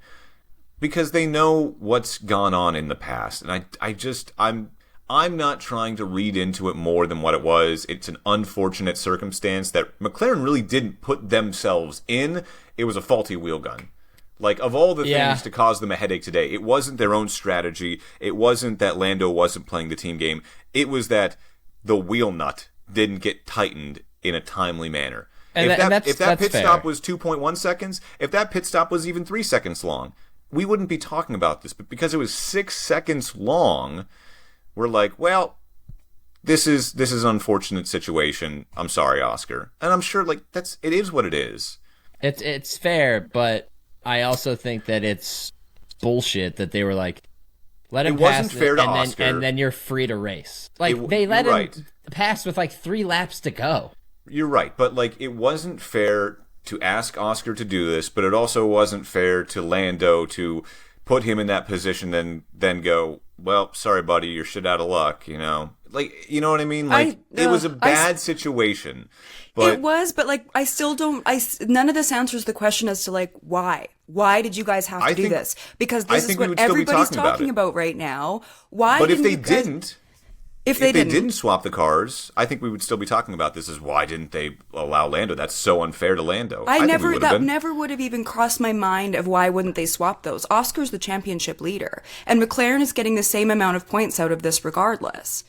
Because they know what's gone on in the past. And I'm not trying to read into it more than what it was. It's an unfortunate circumstance that McLaren really didn't put themselves in. it was a faulty wheel gun. Like, of all the Yeah. things to cause them a headache today, it wasn't their own strategy. It wasn't that Lando wasn't playing the team game. It was that the wheel nut didn't get tightened in a timely manner. And if that's that pit fair. stop was 2.1 seconds, if that pit stop was even 3 seconds long, we wouldn't be talking about this. But because it was 6 seconds long, we're like, well, this is an unfortunate situation. I'm sorry, Oscar. And I'm sure, like, it is what it is. It's fair, but I also think that it's bullshit that they were like, let him It pass wasn't fair to Oscar. and then you're free to race. Like, It- they let you're him right. pass with like 3 laps to go. You're right, but like it wasn't fair to ask Oscar to do this, but it also wasn't fair to Lando to put him in that position, then go, well, sorry, buddy, you're shit out of luck. Like, you know what I mean? Like, it was a bad situation. But It was, but like I still don't. None of this answers the question as to like why. Why did you guys have to do this? Because I this is think we what would still be everybody's talking about talking it. about right now. Why? But if didn't they you guys- didn't, if they didn't, swap the cars, I think we would still be talking about this. Is why didn't they allow Lando? That's so unfair to Lando. I think we never would've that been. never would have even crossed my mind of why wouldn't they swap those. Oscar's the championship leader, and McLaren is getting the same amount of points out of this regardless.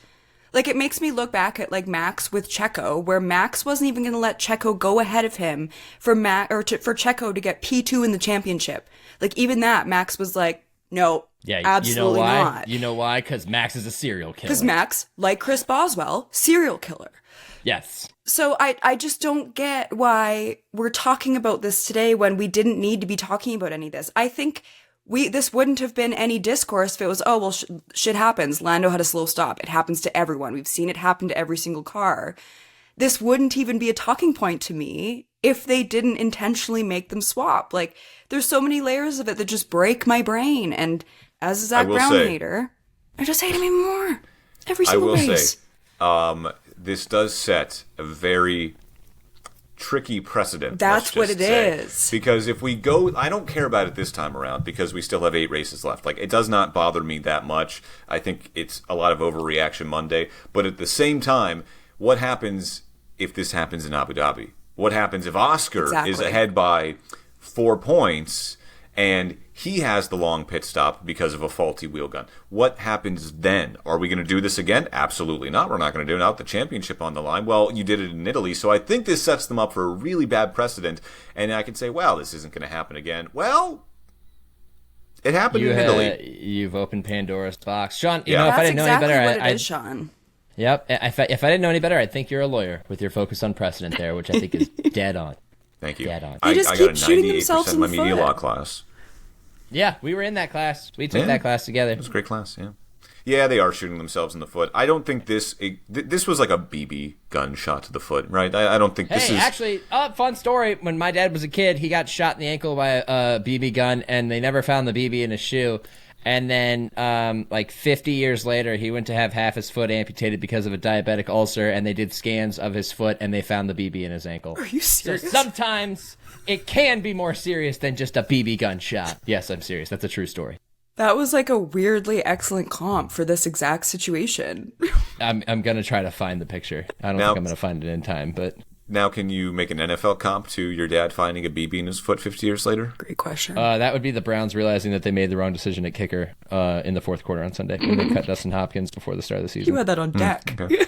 Like, it makes me look back at like Max with Checo, where Max wasn't even going to let Checo go ahead of him for for Checo to get P2 in the championship. Like, even that, Max was like, no, Yeah, absolutely you know why? not. You know why? Because Max is a serial killer. Because Max, like Chris Boswell, serial killer. Yes. So I just don't get why we're talking about this today when we didn't need to be talking about any of this. I think this wouldn't have been any discourse if it was, oh, well, shit happens. Lando had a slow stop. It happens to everyone. We've seen it happen to every single car. This wouldn't even be a talking point to me if they didn't intentionally make them swap. Like, there's so many layers of it that just break my brain. And as a Zach will Brown say- hater, I just hate him even more. Every I single will race. say, this does set a very tricky precedent. That's let's what just it say. is. Because if we go, I don't care about it this time around because we still have 8 races left. Like, it does not bother me that much. I think it's a lot of overreaction Monday. But at the same time, what happens if this happens in Abu Dhabi? What happens if Oscar is Exactly. ahead by 4 points and he has the long pit stop because of a faulty wheel gun? What happens then? Are we going to do this again? Absolutely not. We're not going to do it without the championship on the line. Well, you did it in Italy, so I think this sets them up for a really bad precedent. And I can say, well, this isn't going to happen again. Well, it happened in Italy. You've opened Pandora's box. Sean, you Yeah. know, if I That's didn't know exactly any better, what it is, Sean. Yep. If I didn't know any better, I'd think you're a lawyer with your focus on precedent there, which I think is dead on. Thank you. Dead on. I, They just I got a keep shooting 98% themselves in in my the media foot. law class. Yeah, we were in that class. We took Yeah. that class together. It was a great class, yeah. Yeah, they are shooting themselves in the foot. I don't think this was like a BB gun shot to the foot, right? I don't think this Hey, is... actually, fun story. When my dad was a kid, he got shot in the ankle by a BB gun, and they never found the BB in his shoe. And then, like 50 years later, he went to have half his foot amputated because of a diabetic ulcer, and they did scans of his foot, and they found the BB in his ankle. Are you So serious? sometimes it can be more serious than just a BB gun shot. Yes, I'm serious. That's a true story. That was like a weirdly excellent comp for this exact situation. I'm gonna try to find the picture. I don't Now- think I'm gonna find it in time, but Now, can you make an NFL comp to your dad finding a BB in his foot 50 years later? Great question. that would be the Browns realizing that they made the wrong decision at kicker in the fourth quarter on Sunday when they cut Dustin Hopkins before the start of the you season. had that on deck. Okay.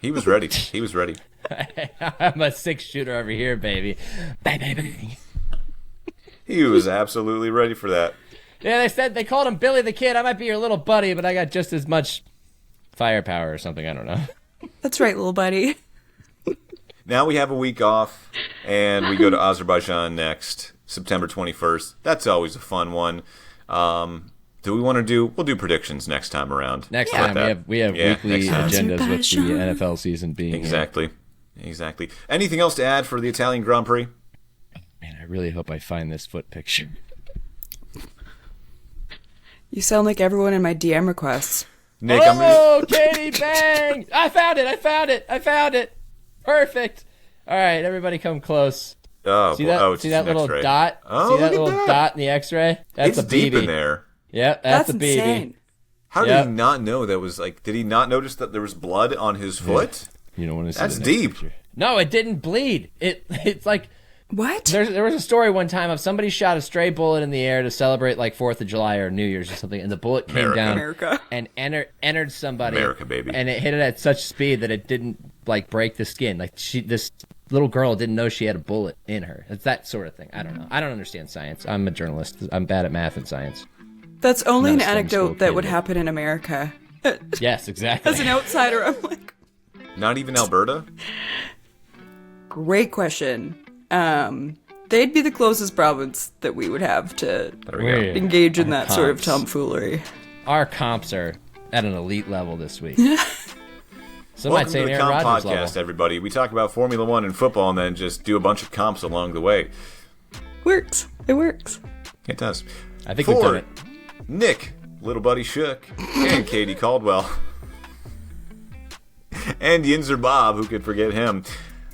He was ready. He was ready. I'm a 6-shooter over here, baby. Bang, bang, bang. He was absolutely ready for that. Yeah, they called him Billy the Kid. I might be your little buddy, but I got just as much firepower or something. I don't know. That's right, little buddy. Now we have a week off, and we go to Azerbaijan next, September 21st. That's always a fun one. Do we want to do... We'll do predictions next time around. Next How time about we have Yeah, weekly next time. agendas with the Azerbaijan. NFL season being here. Exactly. Anything else to add for the Italian Grand Prix? Man, I really hope I find this foot picture. You sound like everyone in my DM requests. Nick, I'm gonna... Oh, Katie, bang! I found it! Perfect. All right, everybody come close. Oh, See boy. that? Oh, it's see just that an little X-ray. dot? Oh, see that look at little that. dot in the X-ray? That's It's a BB. deep in there. Yep, that's a BB. insane. How Yep. did he not know that was like... Did he not notice that there was blood on his foot? You don't want to see That's the next deep. picture. No, it didn't bleed. It's like What? There was a story one time of somebody shot a stray bullet in the air to celebrate like 4th of July or New Year's or something, and the bullet came down and entered somebody. America, baby. And it hit it at such speed that it didn't like break the skin. Like this little girl didn't know she had a bullet in her. It's that sort of thing. I don't know. I don't understand science. I'm a journalist. I'm bad at math and science. That's only Not an a STEM anecdote school that kid, would but- happen in America. Yes, exactly. As an outsider, I'm like, Not even Alberta? great question. They'd be the closest province that we would have to There we go. Weird. engage in that sort of comps. tomfoolery. Our comps are at an elite level this week. Some might Welcome say to the Aaron Comp Rodgers Podcast, level. everybody. We talk about Formula One and football and then just do a bunch of comps along the way. Works. It works. It does. I think we've done it. Nick, little buddy Shook, and Katie Caldwell. And Yinzer Bob, who could forget him.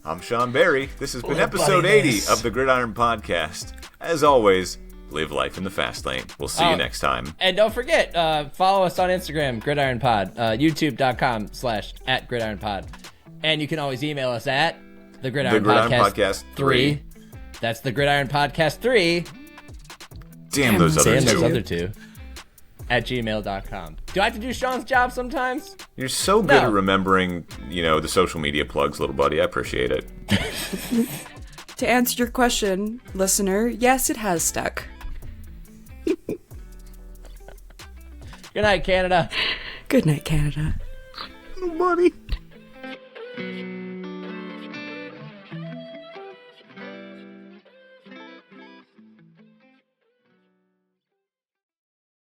I'm Sean Barie. This has been Little episode buddy 80 this. of the Gridiron Podcast. As always, live life in the fast lane. We'll see you next time. And don't forget, follow us on Instagram, Gridiron Pod, youtube.com/@GridironPod. And you can always email us at the Gridiron Podcast 3. That's the Gridiron Podcast 3. Damn those other And two. those other two. At gmail.com. Do I have to do Sean's job sometimes? You're so good No. at remembering, the social media plugs, little buddy. I appreciate it. To answer your question, listener, yes, it has stuck. Good night, Canada. Good night, Canada. Little buddy.